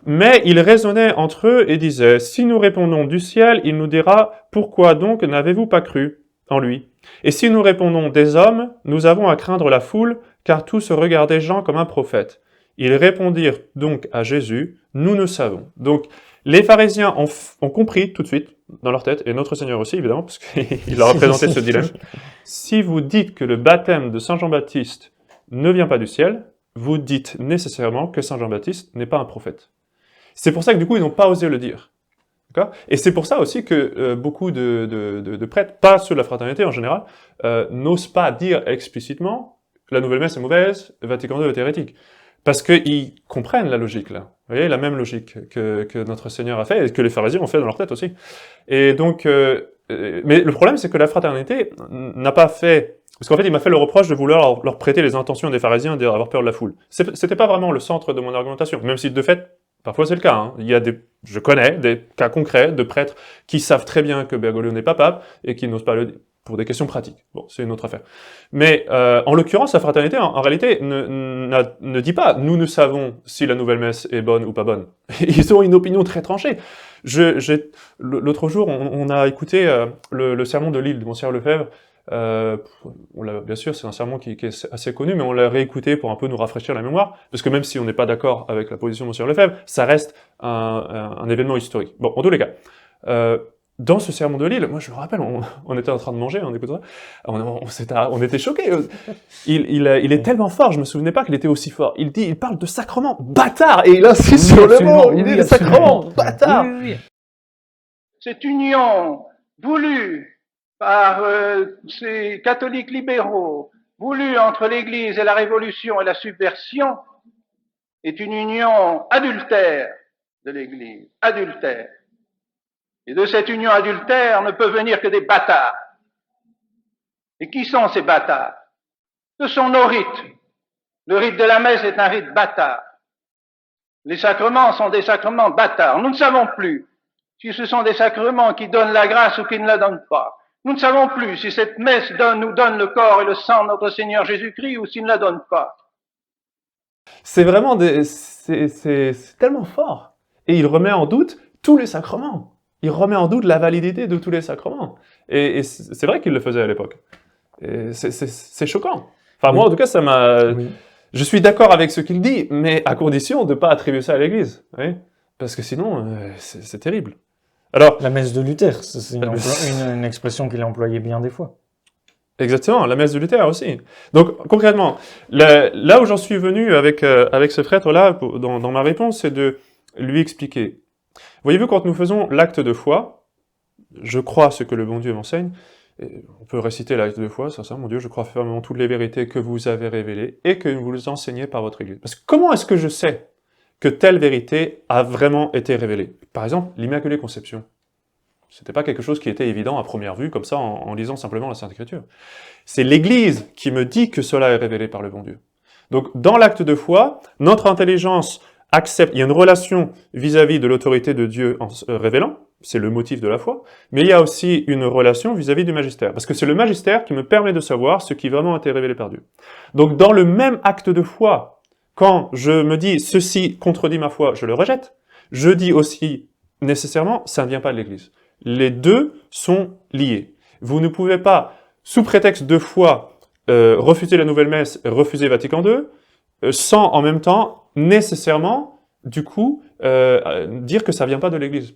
S2: Mais ils raisonnaient entre eux et disaient, si nous répondons du ciel, il nous dira, pourquoi donc n'avez-vous pas cru en lui? Et si nous répondons des hommes, nous avons à craindre la foule, car tous regardaient Jean comme un prophète. Ils répondirent donc à Jésus, nous ne savons. Donc, les pharisiens ont compris tout de suite, dans leur tête, et notre Seigneur aussi, évidemment, parce qu'il leur a présenté ce dilemme. Si vous dites que le baptême de Saint Jean-Baptiste ne vient pas du ciel, vous dites nécessairement que Saint Jean-Baptiste n'est pas un prophète. C'est pour ça que du coup, ils n'ont pas osé le dire. Et c'est pour ça aussi que beaucoup de prêtres, pas ceux de la fraternité en général, n'osent pas dire explicitement « la nouvelle messe est mauvaise, Vatican II est hérétique ». Parce qu'ils comprennent la logique, là. Vous voyez, la même logique que notre Seigneur a fait, et que les pharisiens ont fait dans leur tête aussi. Et donc, mais le problème, c'est que la fraternité n'a pas fait... Parce qu'en fait, il m'a fait le reproche de vouloir leur prêter les intentions des pharisiens d'avoir peur de la foule. C'était pas vraiment le centre de mon argumentation, même si de fait, parfois c'est le cas. Hein. Je connais des cas concrets de prêtres qui savent très bien que Bergoglio n'est pas pape, et qui n'osent pas le dire. Pour des questions pratiques. Bon, c'est une autre affaire. Mais en l'occurrence, la fraternité, en réalité, ne dit pas « nous ne savons si la nouvelle messe est bonne ou pas bonne ». Ils ont une opinion très tranchée. L'autre jour, on a écouté le sermon de Lille de Monseigneur Lefebvre. Bien sûr, c'est un sermon qui est assez connu, mais on l'a réécouté pour un peu nous rafraîchir la mémoire, parce que même si on n'est pas d'accord avec la position de Monseigneur Lefebvre, ça reste un événement historique. Bon, en tous les cas. Dans ce sermon de Lille, moi je me rappelle, on était en train de manger, on écoutait ça, on était choqués. Il est tellement fort, je me souvenais pas qu'il était aussi fort. Il parle de sacrement bâtard, et il insiste sur le mot, il dit le sacrement bâtard.
S6: Cette union voulue par ces catholiques libéraux, voulue entre l'Église et la Révolution et la subversion, est une union adultère de l'Église, adultère. Et de cette union adultère ne peut venir que des bâtards. Et qui sont ces bâtards? Ce sont nos rites. Le rite de la messe est un rite bâtard. Les sacrements sont des sacrements bâtards. Nous ne savons plus si ce sont des sacrements qui donnent la grâce ou qui ne la donnent pas. Nous ne savons plus si cette messe nous donne le corps et le sang de notre Seigneur Jésus-Christ ou s'il ne la donne pas.
S2: C'est vraiment c'est tellement fort. Et il remet en doute tous les sacrements. Il remet en doute la validité de tous les sacrements. Et c'est vrai qu'il le faisait à l'époque. C'est choquant. Enfin, moi, en tout cas, ça m'a... Oui. Je suis d'accord avec ce qu'il dit, mais à condition de ne pas attribuer ça à l'Église. Oui, parce que sinon, c'est terrible. Alors,
S3: la messe de Luther, c'est une expression qu'il a employée bien des fois.
S2: Exactement, la messe de Luther aussi. Donc, concrètement, là où j'en suis venu avec ce prêtre-là, dans ma réponse, c'est de lui expliquer. Voyez-vous, quand nous faisons l'acte de foi, je crois ce que le bon Dieu m'enseigne, on peut réciter l'acte de foi, ça, mon Dieu, je crois fermement toutes les vérités que vous avez révélées et que vous les enseignez par votre Église. Parce que comment est-ce que je sais que telle vérité a vraiment été révélée? Par exemple, l'Immaculée Conception. C'était pas quelque chose qui était évident à première vue, comme ça, en lisant simplement la Sainte Écriture. C'est l'Église qui me dit que cela est révélé par le bon Dieu. Donc, dans l'acte de foi, notre intelligence accepte, il y a une relation vis-à-vis de l'autorité de Dieu en révélant, c'est le motif de la foi, mais il y a aussi une relation vis-à-vis du magistère, parce que c'est le magistère qui me permet de savoir ce qui vraiment a été révélé par Dieu. Donc dans le même acte de foi, quand je me dis « ceci contredit ma foi », je le rejette, je dis aussi nécessairement « ça ne vient pas de l'Église ». Les deux sont liés. Vous ne pouvez pas, sous prétexte de foi, refuser la nouvelle messe, refuser Vatican II, sans en même temps nécessairement, du coup, dire que ça vient pas de l'Église.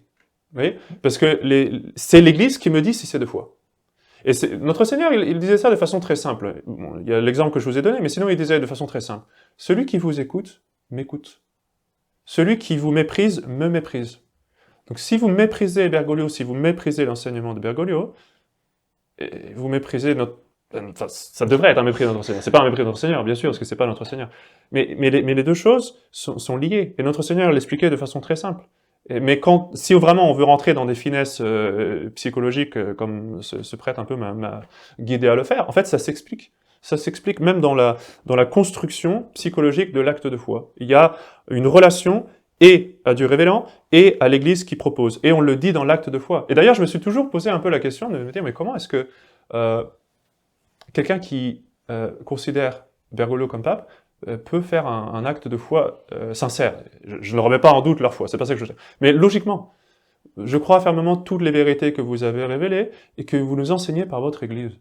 S2: Vous voyez? Parce que c'est l'Église qui me dit si c'est de foi. Et notre Seigneur, il disait ça de façon très simple. Bon, il y a l'exemple que je vous ai donné, mais sinon il disait de façon très simple. Celui qui vous écoute, m'écoute. Celui qui vous méprise, me méprise. Donc si vous méprisez Bergoglio, si vous méprisez l'enseignement de Bergoglio, vous méprisez notre... Enfin, ça devrait être un mépris de notre Seigneur. C'est pas un mépris de notre Seigneur, bien sûr, parce que c'est pas notre Seigneur. Mais les deux choses sont liées. Et notre Seigneur l'expliquait de façon très simple. Mais si vraiment on veut rentrer dans des finesses psychologiques, comme ce prêtre un peu m'a guidé à le faire, en fait, ça s'explique. Ça s'explique même dans la construction psychologique de l'acte de foi. Il y a une relation et à Dieu révélant, et à l'Église qui propose. Et on le dit dans l'acte de foi. Et d'ailleurs, je me suis toujours posé un peu la question de me dire, mais comment est-ce que quelqu'un qui considère Bergoglio comme pape peut faire un acte de foi sincère? Je ne remets pas en doute leur foi, c'est pas ça que je dis. Mais logiquement, je crois fermement toutes les vérités que vous avez révélées et que vous nous enseignez par votre Église.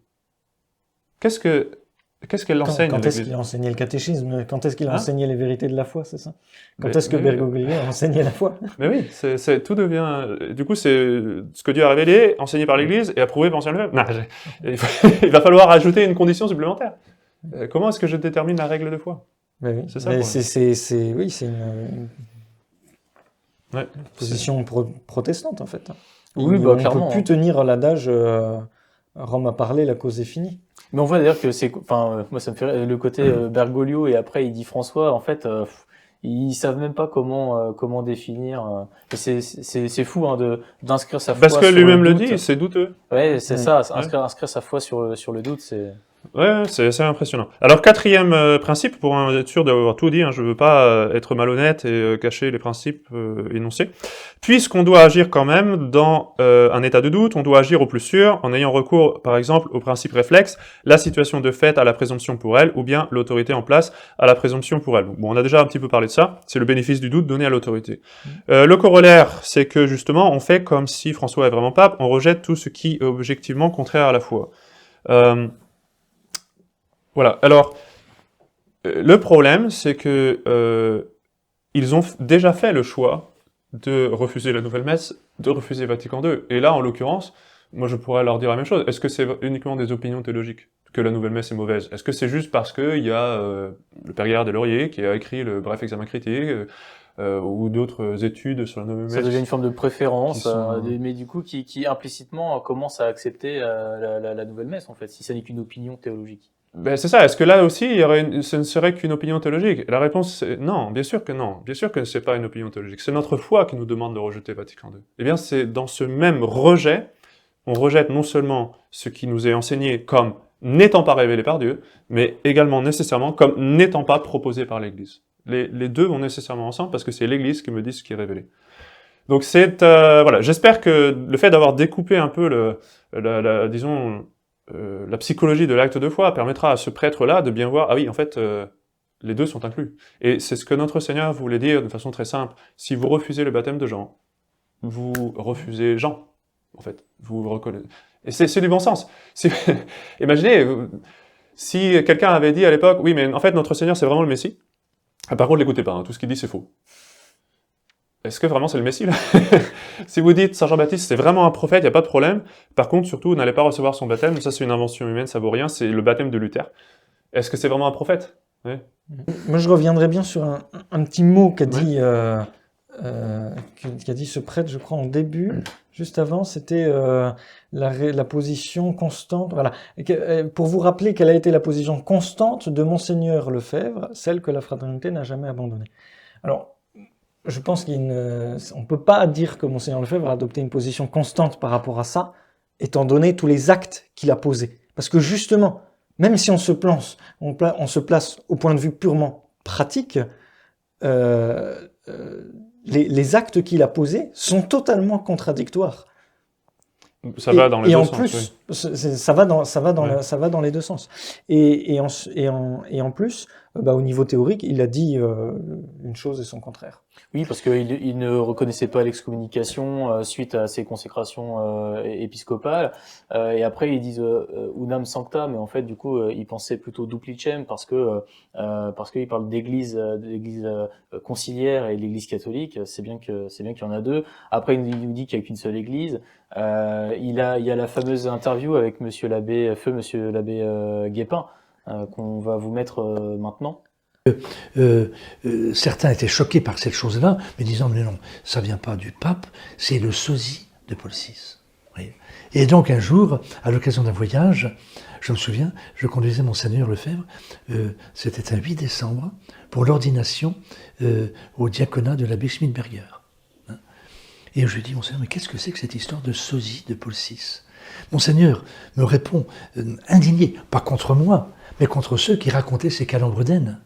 S2: Qu'est-ce qu'elle enseigne,
S3: Quand est-ce qu'il a enseigné le catéchisme? Quand est-ce qu'il a enseigné les vérités de la foi, c'est ça? Quand est-ce que Bergoglio a enseigné la foi?
S2: Mais oui, tout devient... Du coup, c'est ce que Dieu a révélé, enseigné par l'Église et approuvé par le Non, il va falloir ajouter une condition supplémentaire. Comment est-ce que je détermine la règle de foi?
S3: Oui.
S2: C'est ça.
S3: C'est une position protestante, en fait.
S1: Oui,
S3: on
S1: clairement.
S3: ne peut plus tenir l'adage Rome a parlé, la cause est finie.
S1: Mais on voit d'ailleurs que moi ça me fait le côté Bergoglio et après il dit François, en fait, ils savent même pas comment définir. Et c'est fou d'inscrire sa foi.
S2: Parce que lui-même le dit, c'est douteux.
S1: Ouais, c'est ça. Inscrire sa foi sur le doute, c'est.
S2: Ouais, c'est assez impressionnant. Alors, quatrième principe, pour être sûr d'avoir tout dit, je veux pas être malhonnête et cacher les principes énoncés. Puisqu'on doit agir quand même dans un état de doute, on doit agir au plus sûr, en ayant recours, par exemple, au principe réflexe, la situation de fait à la présomption pour elle, ou bien l'autorité en place à la présomption pour elle. Bon, on a déjà un petit peu parlé de ça, c'est le bénéfice du doute donné à l'autorité. Le corollaire, c'est que justement, on fait comme si François est vraiment pape, on rejette tout ce qui est objectivement contraire à la foi. Voilà, alors, le problème, c'est que ils ont déjà fait le choix de refuser la nouvelle messe, de refuser Vatican II. Et là, en l'occurrence, moi je pourrais leur dire la même chose. Est-ce que c'est uniquement des opinions théologiques que la nouvelle messe est mauvaise? Est-ce que c'est juste parce qu'il y a le père Guérard Deslauriers qui a écrit le bref examen critique, ou d'autres études sur la nouvelle messe?
S1: Ça devient une forme de préférence, mais du coup qui implicitement commence à accepter la nouvelle messe, en fait, si ça n'est qu'une opinion théologique.
S2: Ben c'est ça. Est-ce que là aussi, ce ne serait qu'une opinion théologique? La réponse est non, bien sûr que non. Bien sûr que ce n'est pas une opinion théologique. C'est notre foi qui nous demande de rejeter Vatican II. Eh bien, c'est dans ce même rejet, on rejette non seulement ce qui nous est enseigné comme n'étant pas révélé par Dieu, mais également nécessairement comme n'étant pas proposé par l'Église. Les deux vont nécessairement ensemble parce que c'est l'Église qui me dit ce qui est révélé. Donc c'est voilà. J'espère que le fait d'avoir découpé un peu disons la psychologie de l'acte de foi permettra à ce prêtre-là de bien voir, ah oui, en fait, les deux sont inclus. Et c'est ce que notre Seigneur voulait dire de façon très simple. Si vous refusez le baptême de Jean, vous refusez Jean, en fait. Vous reconnaissez. Et c'est du bon sens. Imaginez, si quelqu'un avait dit à l'époque, oui, mais en fait, notre Seigneur, c'est vraiment le Messie. Ah, par contre, l'écoutez pas, tout ce qu'il dit, c'est faux. Est-ce que vraiment c'est le Messie, là? Si vous dites Saint Jean-Baptiste, c'est vraiment un prophète, il n'y a pas de problème. Par contre, surtout, vous n'allez pas recevoir son baptême. Ça, c'est une invention humaine, ça vaut rien. C'est le baptême de Luther. Est-ce que c'est vraiment un prophète? Oui.
S3: Moi, je reviendrai bien sur un petit mot qu'a dit, qu'a dit ce prêtre, je crois, en début. Juste avant, c'était la position constante. Voilà. Pour vous rappeler quelle a été la position constante de Monseigneur Lefebvre, celle que la fraternité n'a jamais abandonnée. Alors, je pense qu'on ne peut pas dire que Monseigneur Lefebvre a adopté une position constante par rapport à ça, étant donné tous les actes qu'il a posés. Parce que justement, même si on se place au point de vue purement pratique, les actes qu'il a posés sont totalement contradictoires.
S2: Ça va dans les deux sens.
S3: Et en plus, ça va dans les deux sens. Et en plus, au niveau théorique, il a dit une chose et son contraire.
S1: Oui, parce qu'il ne reconnaissait pas l'excommunication suite à ses consécrations épiscopales. Et après, ils disent unam sancta, mais en fait, du coup, ils pensaient plutôt duplicem parce qu'ils parlent d'église conciliaire et de l'église catholique. C'est bien qu'il y en a deux. Après, il nous dit qu'il n'y a qu'une seule église. Il y a la fameuse interview avec Monsieur l'abbé Guépin qu'on va vous mettre maintenant.
S7: Certains étaient choqués par cette chose-là, mais disant mais non, ça vient pas du pape, c'est le sosie de Paul VI. Oui. Et donc un jour, à l'occasion d'un voyage, je me souviens, je conduisais Monseigneur Lefebvre, c'était un 8 décembre, pour l'ordination au diaconat de l'abbé Schmidberger. Et je lui dis, Monseigneur, mais qu'est-ce que c'est que cette histoire de sosie de Paul VI? Monseigneur me répond, indigné, pas contre moi, mais contre ceux qui racontaient ces calembredaines.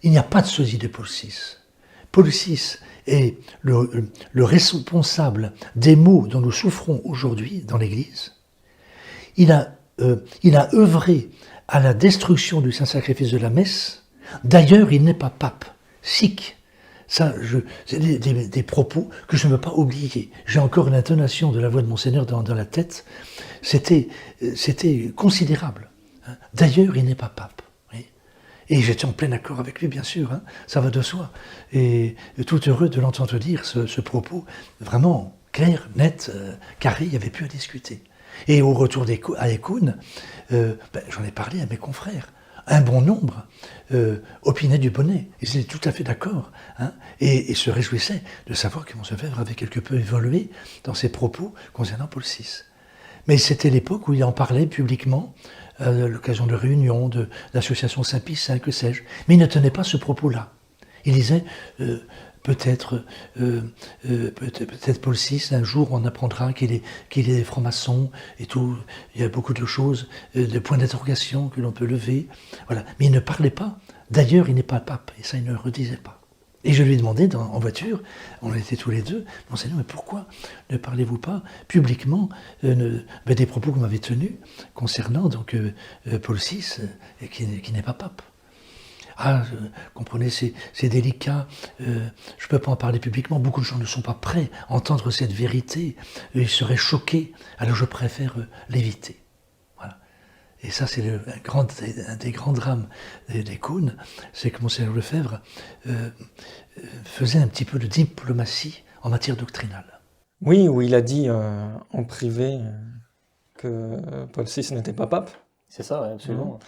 S7: Il n'y a pas de sosie de Paul VI. Paul VI est le responsable des maux dont nous souffrons aujourd'hui dans l'Église. Il a œuvré à la destruction du Saint-Sacrifice de la messe. D'ailleurs, il n'est pas pape, sikh. Ça, c'est des propos que je ne veux pas oublier. J'ai encore l'intonation de la voix de Monseigneur dans la tête. C'était considérable. D'ailleurs, il n'est pas pape. Oui. Et j'étais en plein accord avec lui, bien sûr. Ça va de soi. Et tout heureux de l'entendre dire ce propos vraiment clair, net, carré. Il n'y avait plus à discuter. Et au retour à Écoune, j'en ai parlé à mes confrères. Un bon nombre opinaient du bonnet. Ils étaient tout à fait d'accord. Et se réjouissaient de savoir que Monseigneur Lefebvre avait quelque peu évolué dans ses propos concernant Paul VI. Mais c'était l'époque où il en parlait publiquement, à l'occasion de réunions, d'associations Saint-Pie V, que sais-je. Mais il ne tenait pas ce propos-là. Il disait... Peut-être Paul VI, un jour on apprendra qu'il est franc-maçon et tout. Il y a beaucoup de choses, de points d'interrogation que l'on peut lever. Voilà. Mais il ne parlait pas. D'ailleurs, il n'est pas pape. Et ça, il ne le redisait pas. Et je lui ai demandé en voiture, on était tous les deux, Monseigneur, mais pourquoi ne parlez-vous pas publiquement des propos que vous m'avez tenus concernant donc, Paul VI, qui n'est pas pape? Ah, comprenez, c'est délicat, je ne peux pas en parler publiquement, beaucoup de gens ne sont pas prêts à entendre cette vérité, ils seraient choqués, alors je préfère l'éviter. Voilà. Et ça, c'est un des grands drames d'Écoune, c'est que Monseigneur Lefebvre faisait un petit peu de diplomatie en matière doctrinale.
S3: Oui, où il a dit en privé que Paul VI n'était pas pape.
S1: C'est ça, ouais, absolument.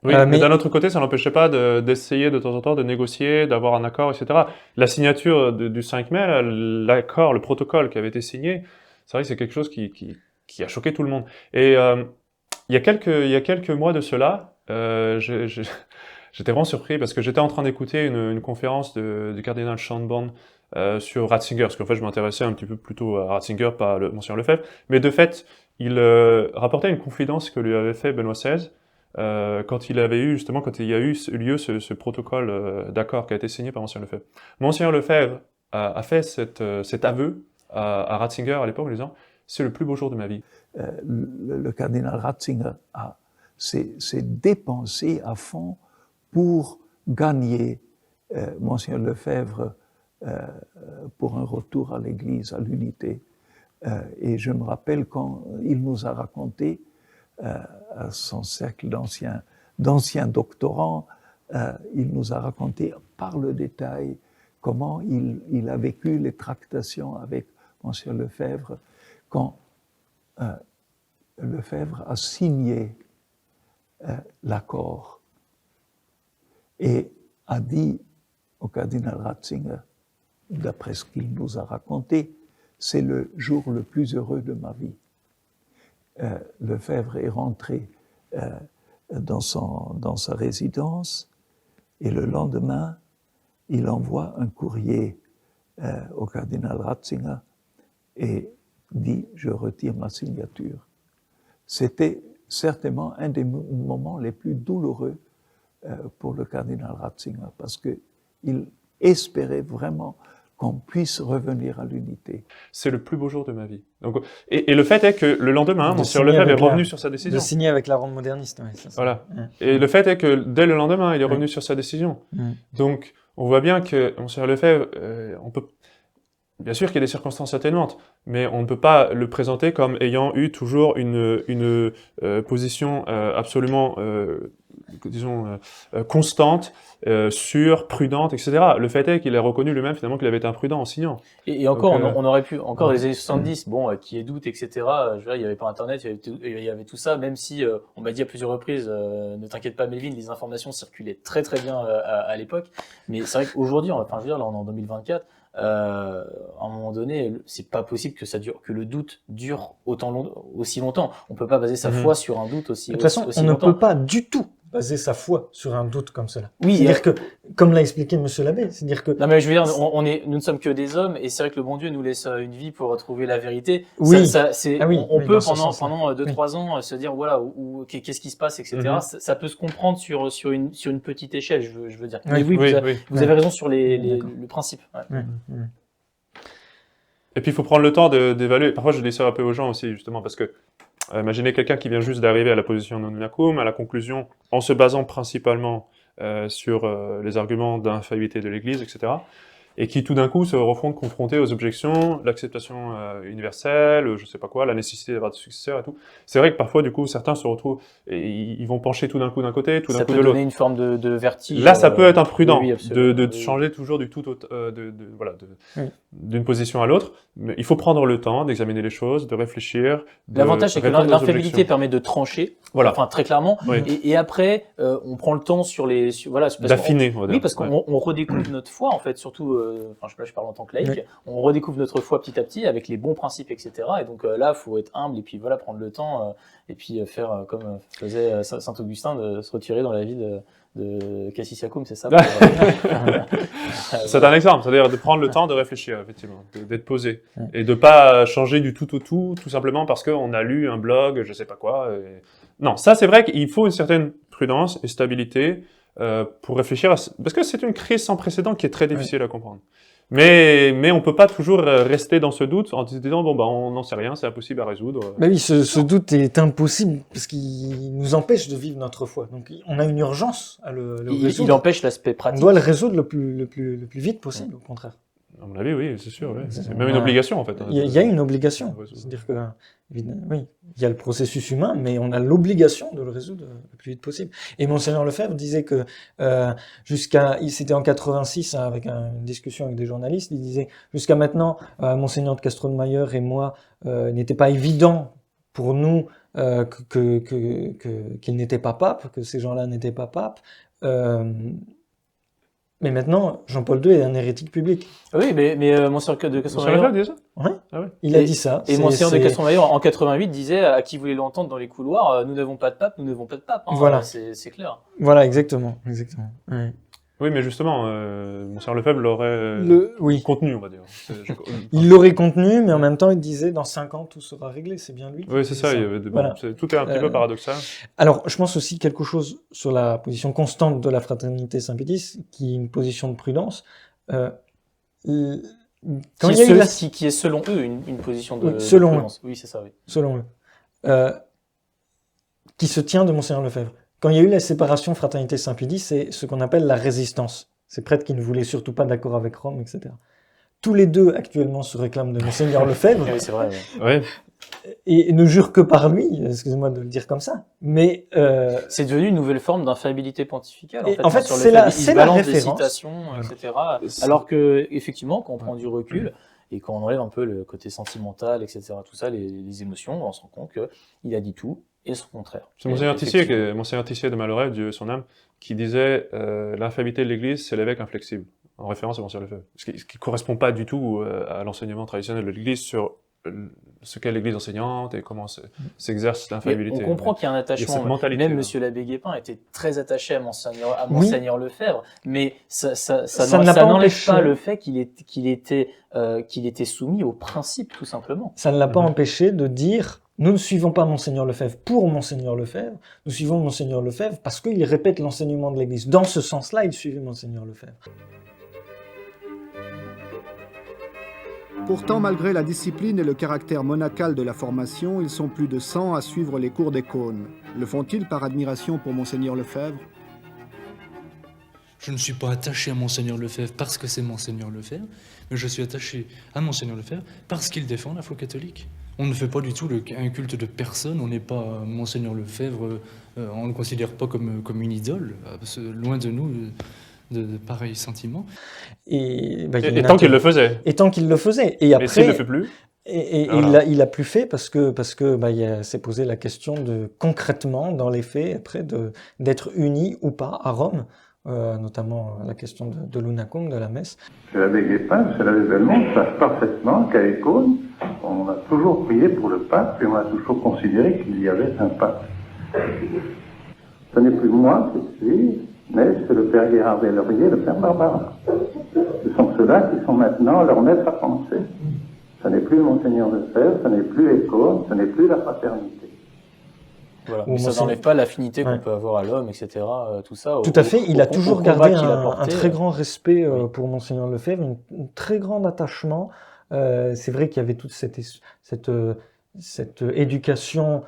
S2: Oui, mais d'un autre côté, ça n'empêchait pas d'essayer de temps en temps de négocier, d'avoir un accord, etc. La signature du 5 mai, l'accord, le protocole qui avait été signé, c'est vrai que c'est quelque chose qui a choqué tout le monde. Et il y a quelques mois de cela, j'étais vraiment surpris parce que j'étais en train d'écouter une conférence du cardinal Schönborn sur Ratzinger, parce qu'en fait, je m'intéressais un petit peu plutôt à Ratzinger, pas Monseigneur Lefebvre, mais de fait, il rapportait une confidence que lui avait fait Benoît XVI, quand il y a eu lieu ce protocole d'accord qui a été signé par Monseigneur Lefebvre. Monseigneur Lefebvre a fait cet aveu à Ratzinger à l'époque en disant « c'est le plus beau jour de ma vie ».
S8: Le cardinal Ratzinger s'est dépensé à fond pour gagner Monseigneur Lefebvre pour un retour à l'Église, à l'unité. Et je me rappelle quand il nous a raconté à son cercle d'anciens doctorants, il nous a raconté par le détail comment il a vécu les tractations avec Monseigneur Lefebvre quand Lefebvre a signé l'accord et a dit au cardinal Ratzinger, d'après ce qu'il nous a raconté, c'est le jour le plus heureux de ma vie. Lefebvre est rentré dans sa résidence et le lendemain, il envoie un courrier au cardinal Ratzinger et dit « je retire ma signature ». C'était certainement un des moments les plus douloureux pour le cardinal Ratzinger parce qu'il espérait vraiment qu'on puisse revenir à l'unité.
S2: C'est le plus beau jour de ma vie. Donc, et le fait est que le lendemain, Monseigneur Lefebvre est revenu sur sa décision.
S3: De signer avec la Ronde moderniste. Ouais, ça.
S2: Voilà. Et le fait est que dès le lendemain, il est revenu sur sa décision. Donc, on voit bien que Monseigneur Lefebvre, on peut... Bien sûr qu'il y a des circonstances atténuantes, mais on ne peut pas le présenter comme ayant eu toujours une position absolument, disons, constante, sûre, prudente, etc. Le fait est qu'il a reconnu lui-même finalement qu'il avait été imprudent en signant.
S1: Et encore, donc, on aurait pu, encore les années 70, bon, qui est doute, etc. Je veux dire, il n'y avait pas Internet, il y avait tout ça, même si on m'a dit à plusieurs reprises, ne t'inquiète pas Melvin, les informations circulaient très très bien à l'époque. Mais c'est vrai qu'aujourd'hui, enfin, je veux dire, là on est en 2024. À un moment donné, c'est pas possible que le doute dure aussi longtemps. On peut pas baser sa foi sur un doute aussi longtemps.
S3: De toute façon, on ne peut pas du tout baser sa foi sur un doute comme cela.
S1: Oui,
S3: c'est-à-dire que, comme l'a expliqué Monsieur l'abbé, c'est-à-dire que...
S1: Non mais je veux dire, nous ne sommes que des hommes, et c'est vrai que le bon Dieu nous laisse une vie pour retrouver la vérité.
S3: Oui.
S1: On peut pendant 2-3 ans se dire, voilà, qu'est-ce qui se passe, etc. Ça peut se comprendre sur une petite échelle, je veux dire. Mais oui, vous avez raison sur le principe. Ouais.
S2: Et puis il faut prendre le temps d'évaluer. Parfois je dis ça un peu aux gens aussi, justement, parce que imaginez quelqu'un qui vient juste d'arriver à la position non unacum, à la conclusion, en se basant principalement sur les arguments d'infaillibilité de l'Église, etc., et qui tout d'un coup se refont confrontés aux objections, l'acceptation universelle, je sais pas quoi, la nécessité d'avoir des successeurs et tout. C'est vrai que parfois, du coup, certains se retrouvent et ils vont pencher tout d'un coup d'un côté, tout d'un coup de l'autre.
S1: Ça peut donner une forme de vertige.
S2: Là, ça peut être imprudent
S1: de
S2: changer toujours du tout, d'une position à l'autre. Mais il faut prendre le temps d'examiner les choses, de réfléchir.
S1: L'avantage, c'est que l'infaillibilité permet de trancher, enfin très clairement.
S2: Oui.
S1: Et après, on prend le temps
S2: d'affiner.
S1: Oui, parce qu'on redécouvre notre foi, en fait, surtout. Je parle en tant que laïc, on redécouvre notre foi petit à petit avec les bons principes, etc. Et donc là, il faut être humble et puis voilà, prendre le temps et puis faire comme faisait Saint Augustin, de se retirer dans la vie de Cassis Iacum, c'est ça
S2: C'est un exemple, c'est-à-dire de prendre le temps de réfléchir, effectivement, d'être posé et de pas changer du tout simplement parce qu'on a lu un blog, je sais pas quoi. Non, ça c'est vrai qu'il faut une certaine prudence et stabilité pour réfléchir parce que c'est une crise sans précédent qui est très difficile à comprendre. Mais on peut pas toujours rester dans ce doute en se disant on n'en sait rien, c'est impossible à résoudre.
S3: Mais oui, ce doute est impossible parce qu'il nous empêche de vivre notre foi. Donc on a une urgence à le résoudre.
S1: Il empêche l'aspect pratique.
S3: On doit le résoudre le plus vite possible, au contraire.
S2: À mon avis, oui, c'est sûr. Oui. C'est même une obligation, en fait.
S3: Il y a une obligation. C'est-à-dire que, oui, il y a le processus humain, mais on a l'obligation de le résoudre le plus vite possible. Et Monseigneur Lefebvre disait que c'était en 86, avec une discussion avec des journalistes, il disait jusqu'à maintenant, Monseigneur de Castronmayer et moi, n'était pas évident pour nous qu'il n'était pas pape, que ces gens-là n'étaient pas papes. Mais maintenant, Jean-Paul II est un hérétique public.
S1: Oui, mais Monseigneur de Castronmayer...
S2: Monseigneur dit ça ?
S3: Ouais. Ah ouais. Il a dit ça.
S1: Et Monseigneur de Castronmayer, en 88, disait à qui voulait l'entendre dans les couloirs, nous n'avons pas de pape, nous n'avons pas de pape. Hein.
S3: Voilà.
S1: C'est clair.
S3: Voilà, exactement. Ouais.
S2: Oui, mais justement, Monseigneur Lefebvre l'aurait contenu, on va dire.
S3: Il l'aurait contenu, mais en même temps, il disait dans 5 ans, tout sera réglé. C'est bien lui.
S2: Oui, c'est ça. Tout est un petit peu paradoxal.
S3: Alors, je pense aussi quelque chose sur la position constante de la Fraternité Saint-Pédis, qui est une position de prudence.
S1: Qui est selon eux une position de prudence. Oui, c'est ça, oui.
S3: Selon eux. Qui se tient de Monseigneur Lefebvre. Quand il y a eu la séparation Fraternité Saint-Pédis, c'est ce qu'on appelle la résistance. Ces prêtres qui ne voulaient surtout pas d'accord avec Rome, etc. Tous les deux, actuellement, se réclament de Monseigneur Lefebvre.
S1: Oui, c'est vrai.
S2: Ouais.
S3: Et ne jurent que par lui, excusez-moi de le dire comme ça. Mais
S1: c'est devenu une nouvelle forme d'infaillibilité pontificale.
S3: En fait, c'est la référence.
S1: Des citations, etc. Alors que, effectivement, quand on prend du recul et quand on enlève un peu le côté sentimental, etc., tout ça, les émotions, on se rend compte qu'il a dit tout. Et son contraire.
S2: C'est Monseigneur Tissier de Malherbe, Dieu son âme, qui disait l'infaillibilité de l'Église, c'est l'évêque inflexible, en référence à Monseigneur Lefebvre. Ce qui correspond pas du tout à l'enseignement traditionnel de l'Église sur ce qu'est l'Église enseignante et comment s'exerce l'infaillibilité.
S1: On comprend qu'il y a un attachement. Même Monsieur l'abbé Guépin était très attaché à Monseigneur Lefebvre, mais ça n'enlève pas le fait qu'il était soumis aux principes, tout simplement.
S3: Ça ne l'a pas empêché de dire. Nous ne suivons pas Monseigneur Lefebvre pour Monseigneur Lefebvre, nous suivons Monseigneur Lefebvre parce qu'il répète l'enseignement de l'Église. Dans ce sens-là, il suivait Monseigneur Lefebvre.
S9: Pourtant, malgré la discipline et le caractère monacal de la formation, ils sont plus de 100 à suivre les cours des cônes. Le font-ils par admiration pour Monseigneur Lefebvre ?
S10: Je ne suis pas attaché à Monseigneur Lefebvre parce que c'est Monseigneur Lefebvre, mais je suis attaché à Monseigneur Lefebvre parce qu'il défend la foi catholique. On ne fait pas du tout un culte de personne, on n'est pas Monseigneur Lefebvre, on ne le considère pas comme une idole, loin de nous de pareils sentiments.
S2: Et tant qu'il le faisait.
S3: Et tant qu'il le faisait. Et après,
S2: s'il ne le fait plus.
S3: Il l'a plus fait parce que il s'est posé la question de concrètement, dans les faits, après d'être uni ou pas à Rome. Notamment la question de l'unacum, de la messe.
S11: M. l'abbé Guépin, M. l'abbé Belmont savent parfaitement qu'à Écône, on a toujours prié pour le pape et on a toujours considéré qu'il y avait un pape. Ce n'est plus moi qui suis, mais c'est le père Gérard Deslauriers et le père Barbara. Ce sont ceux-là qui sont maintenant leurs maîtres à penser. Ce n'est plus Monseigneur Lefebvre, ce n'est plus Écône, ce n'est plus la fraternité.
S1: Voilà. Mais ça n'enlève pas l'affinité qu'on peut avoir à l'homme, etc. Tout ça.
S3: Tout à fait. Il a toujours gardé un très grand respect
S1: oui.
S3: pour Monseigneur Lefebvre, un très grand attachement. C'est vrai qu'il y avait toute cette éducation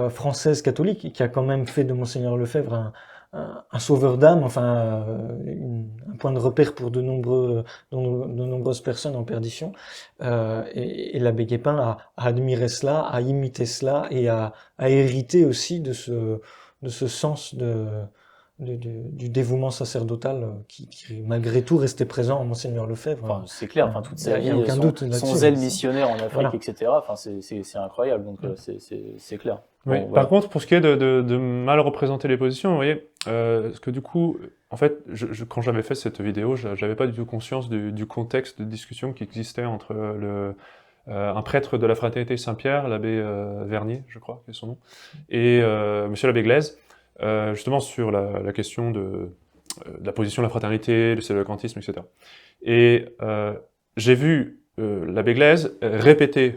S3: française catholique qui a quand même fait de Monseigneur Lefebvre un sauveur d'âme, enfin un point de repère pour de nombreuses personnes en perdition. Et l'abbé Guépin a admiré cela, a imité cela et a hérité aussi de ce sens du dévouement sacerdotal qui malgré tout restait présent en Monseigneur Lefebvre.
S1: Enfin, c'est clair, enfin, toute sa vie, son zèle missionnaire en Afrique, voilà. Etc. Enfin, c'est incroyable, donc c'est clair.
S2: Oui.
S1: Bon,
S2: Par
S1: voilà.
S2: contre, pour ce qui est de mal représenter les positions, vous voyez, parce que du coup, en fait, quand j'avais fait cette vidéo, j'avais pas du tout conscience du contexte de discussion qui existait entre un prêtre de la fraternité Saint-Pierre, l'abbé Vernier, je crois, c'est son nom, et monsieur l'abbé Glaise, justement sur la question de la position de la fraternité, le sédévacantisme, etc. Et j'ai vu l'abbé Glaise répéter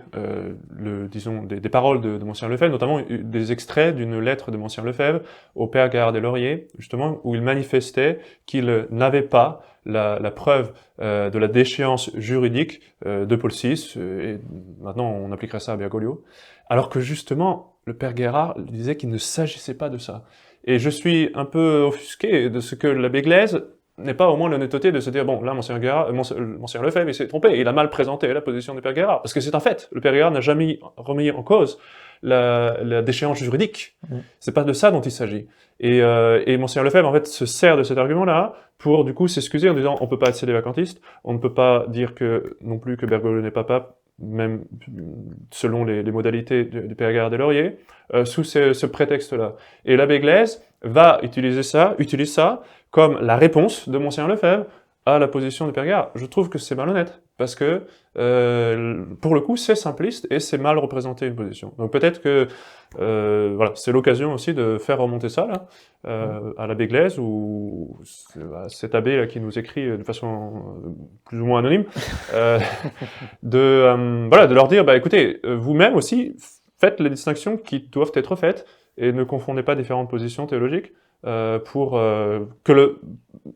S2: disons, des paroles de Monseigneur Lefebvre, notamment des extraits d'une lettre de Monseigneur Lefebvre au père Gérard Deslauriers, justement, où il manifestait qu'il n'avait pas la preuve de la déchéance juridique de Paul VI, et maintenant on appliquerait ça à Bergoglio, alors que justement, le père Gérard disait qu'il ne s'agissait pas de ça. Et je suis un peu offusqué de ce que l'abbé Glaise n'ait pas au moins l'honnêteté de se dire, bon, là, Monseigneur Lefebvre, il s'est trompé, il a mal présenté la position du père Gérard, parce que c'est un fait, le père Gérard n'a jamais remis en cause la déchéance juridique. C'est pas de ça dont il s'agit. Et Monseigneur Lefebvre, en fait, se sert de cet argument-là pour, du coup, s'excuser en disant, on peut pas être sédévacantiste, on ne peut pas dire non plus que Bergoglio n'est pas pape, même selon les modalités du père Gérard Deslauriers, sous ce prétexte-là. Et l'abbé Glaise utilise ça comme la réponse de Monseigneur Lefebvre à la position du père Gérard. Je trouve que c'est malhonnête, parce que, pour le coup, c'est simpliste et c'est mal représenter une position. Donc peut-être que, voilà, c'est l'occasion aussi de faire remonter ça, là, à l'abbé Glaise, ou à cet abbé là, qui nous écrit de façon plus ou moins anonyme, voilà, de leur dire, bah écoutez, vous-même aussi, faites les distinctions qui doivent être faites, et ne confondez pas différentes positions théologiques, pour que le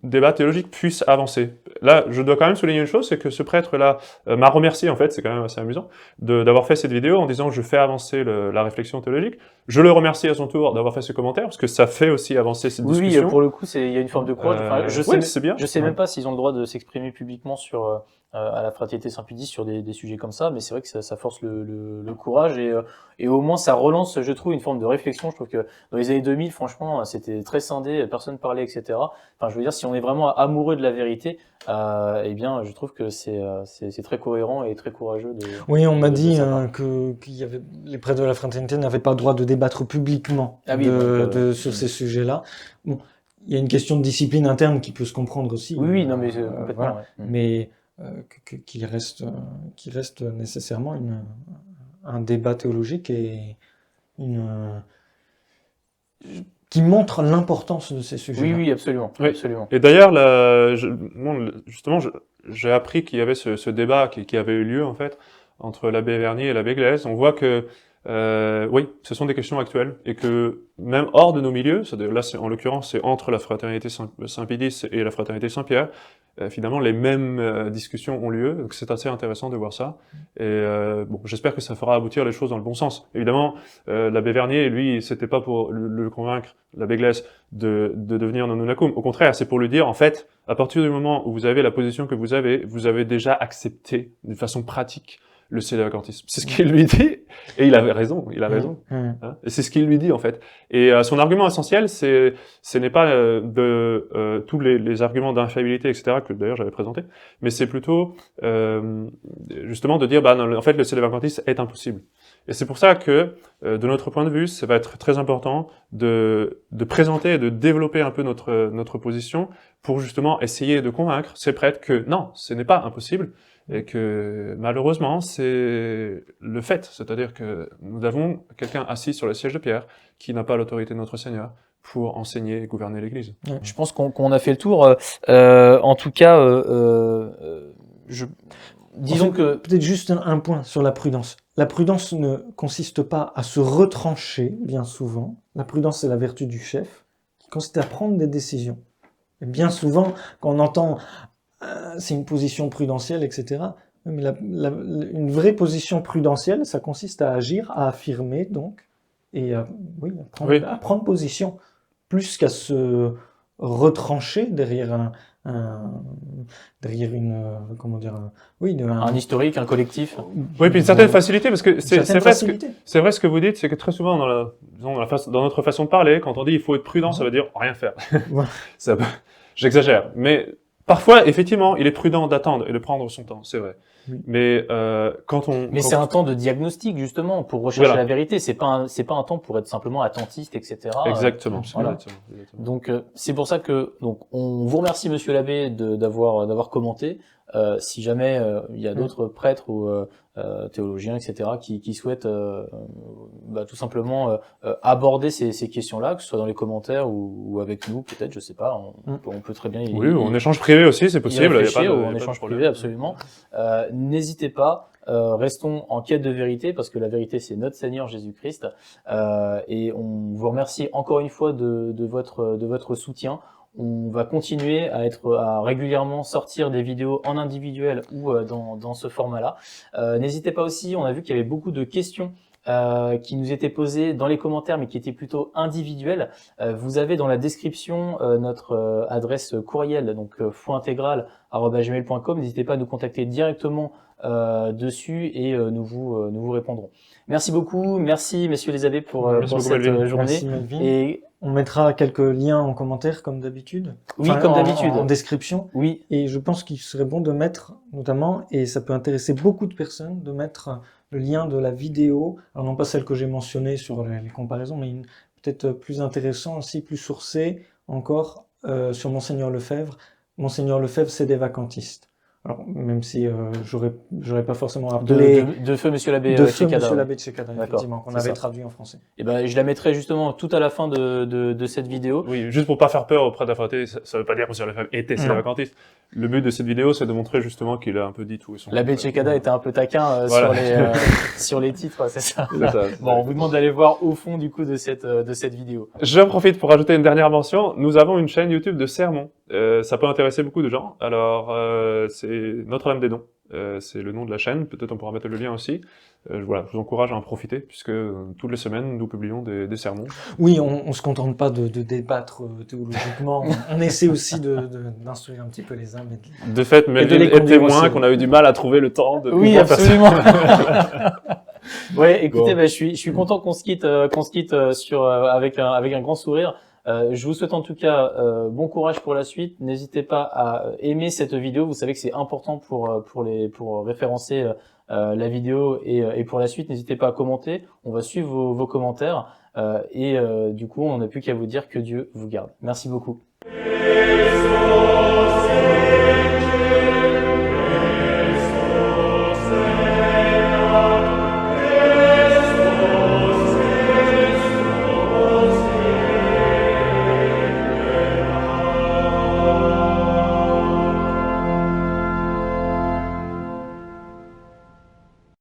S2: débat théologique puisse avancer. Là, je dois quand même souligner une chose, c'est que ce prêtre-là m'a remercié, en fait, c'est quand même assez amusant, d'avoir fait cette vidéo en disant « je fais avancer la réflexion théologique ». Je le remercie à son tour d'avoir fait ce commentaire, parce que ça fait aussi avancer cette discussion.
S1: Oui, pour le coup, il y a une forme de courage. Enfin, je sais même pas s'ils ont le droit de s'exprimer publiquement sur à la fraternité Saint-Pédis sur des sujets comme ça, mais c'est vrai que ça force le courage et au moins ça relance, je trouve, une forme de réflexion. Je trouve que dans les années 2000, franchement, c'était très scindé, personne parlait, etc. Enfin, je veux dire, si on est vraiment amoureux de la vérité, eh bien, je trouve que c'est très cohérent et très courageux.
S3: Oui, on m'a dit qu'il y avait les prêtres de la fraternité n'avaient pas le droit de débattre publiquement sur ces sujets-là. Bon, il y a une question de discipline interne qui peut se comprendre aussi.
S1: Oui, non, mais complètement.
S3: Voilà.
S1: Ouais.
S3: Mais qu'il reste nécessairement un débat théologique et qui montre l'importance de ces sujets.
S1: Oui, absolument.
S2: Oui.
S1: Absolument.
S2: Et d'ailleurs, justement, j'ai appris qu'il y avait ce débat qui avait eu lieu, en fait, entre l'abbé Vernier et l'abbé Glaise. On voit que, oui, ce sont des questions actuelles, et que même hors de nos milieux, là, en l'occurrence, c'est entre la fraternité Saint-Pédis et la fraternité Saint-Pierre, finalement, les mêmes discussions ont lieu, donc c'est assez intéressant de voir ça. Et bon, j'espère que ça fera aboutir les choses dans le bon sens. Évidemment, l'abbé Vernier, lui, c'était pas pour le convaincre, l'abbé Glaise, de devenir non nunacum. Au contraire, c'est pour lui dire, en fait, à partir du moment où vous avez la position que vous avez déjà accepté d'une façon pratique le sédévacantisme. C'est ce qu'il lui dit, et il avait raison, Hein, et c'est ce qu'il lui dit, en fait. Et son argument essentiel, ce n'est pas tous les arguments d'infaillibilité, etc., que d'ailleurs j'avais présenté, mais c'est plutôt, justement, de dire, non, en fait, le sédévacantisme est impossible. Et c'est pour ça que, de notre point de vue, ça va être très important de présenter et de développer un peu notre position pour justement essayer de convaincre ces prêtres que non, ce n'est pas impossible, Et que malheureusement, c'est le fait, c'est-à-dire que nous avons quelqu'un assis sur le siège de Pierre qui n'a pas l'autorité de notre Seigneur pour enseigner et gouverner l'Église.
S1: Je pense qu'on a fait le tour. En tout cas, disons que...
S3: Peut-être juste un point sur la prudence. La prudence ne consiste pas à se retrancher, bien souvent. La prudence, c'est la vertu du chef, qui consiste à prendre des décisions. Et bien souvent, quand on entend c'est une position prudentielle, etc., mais une vraie position prudentielle, ça consiste à agir, à affirmer, donc, et à prendre position, plus qu'à se retrancher derrière derrière un
S1: historique, un collectif.
S2: Oui, puis une certaine facilité, parce que c'est vrai ce que vous dites, c'est que très souvent dans notre façon de parler, quand on dit il faut être prudent, ça veut dire rien faire. J'exagère, mais parfois, effectivement, il est prudent d'attendre et de prendre son temps, c'est vrai. Oui. Mais
S1: c'est un temps de diagnostic justement pour rechercher la vérité. C'est pas un temps pour être simplement attentiste, etc.
S2: Exactement.
S1: Voilà. Donc c'est pour ça que on vous remercie Monsieur l'abbé d'avoir commenté. Si jamais il y a d'autres prêtres ou théologiens, etc. qui souhaitent tout simplement aborder ces questions-là, que ce soit dans les commentaires ou avec nous, peut-être, je sais pas. On peut très bien.
S2: Oui, en échange privé aussi, c'est possible.
S1: En échange privé, absolument. N'hésitez pas. Restons en quête de vérité parce que la vérité c'est notre Seigneur Jésus-Christ et on vous remercie encore une fois de votre soutien. On va continuer à régulièrement sortir des vidéos en individuel ou dans ce format-là. N'hésitez pas aussi, on a vu qu'il y avait beaucoup de questions qui nous étaient posées dans les commentaires mais qui étaient plutôt individuelles. Vous avez dans la description notre adresse courriel, donc fointegral@gmail.com. N'hésitez pas à nous contacter directement dessus et nous vous répondrons. Merci beaucoup, merci messieurs les abbés pour cette journée.
S3: Et on mettra quelques liens en commentaire comme d'habitude.
S1: Oui, comme d'habitude.
S3: En description.
S1: Oui.
S3: Et je pense qu'il serait bon de mettre notamment, et ça peut intéresser beaucoup de personnes, de mettre le lien de la vidéo, alors non pas celle que j'ai mentionnée sur les comparaisons, mais peut-être plus intéressant aussi, plus sourcée encore sur Monseigneur Lefebvre. Monseigneur Lefebvre, c'est des vacantistes. Alors, même si j'aurais pas forcément rappelé...
S1: De feu Monsieur l'abbé
S3: Tchekada. Monsieur l'abbé Tchekada, effectivement, qu'on avait traduit en français.
S1: Et ben, je la mettrai justement tout à la fin de cette vidéo.
S2: Oui, juste pour pas faire peur auprès de la fraternité, ça veut pas dire que Monsieur Lefebvre était sédavacantiste. Le but de cette vidéo, c'est de montrer justement qu'il a un peu dit tout.
S1: L'abbé Tchekada était un peu taquin sur les titres, c'est ça. Bon, on vous demande d'aller voir au fond du coup de cette vidéo.
S2: J'en profite pour rajouter une dernière mention. Nous avons une chaîne YouTube de sermons. Ça peut intéresser beaucoup de gens. Alors, c'est Notre-Dame des Dons. C'est le nom de la chaîne. Peut-être on pourra mettre le lien aussi. Voilà, je vous encourage à en profiter puisque toutes les semaines nous publions des sermons.
S3: Oui, on se contente pas de débattre théologiquement. On essaie aussi d'instruire un petit peu les âmes.
S2: De fait, mais les témoins qu'on a eu du mal à trouver le temps de.
S1: Oui, absolument. Ouais, écoutez, je suis content qu'on se quitte avec un grand sourire. Je vous souhaite en tout cas bon courage pour la suite. N'hésitez pas à aimer cette vidéo. Vous savez que c'est important pour référencer la vidéo et pour la suite. N'hésitez pas à commenter. On va suivre vos commentaires et du coup, on n'a plus qu'à vous dire que Dieu vous garde. Merci beaucoup.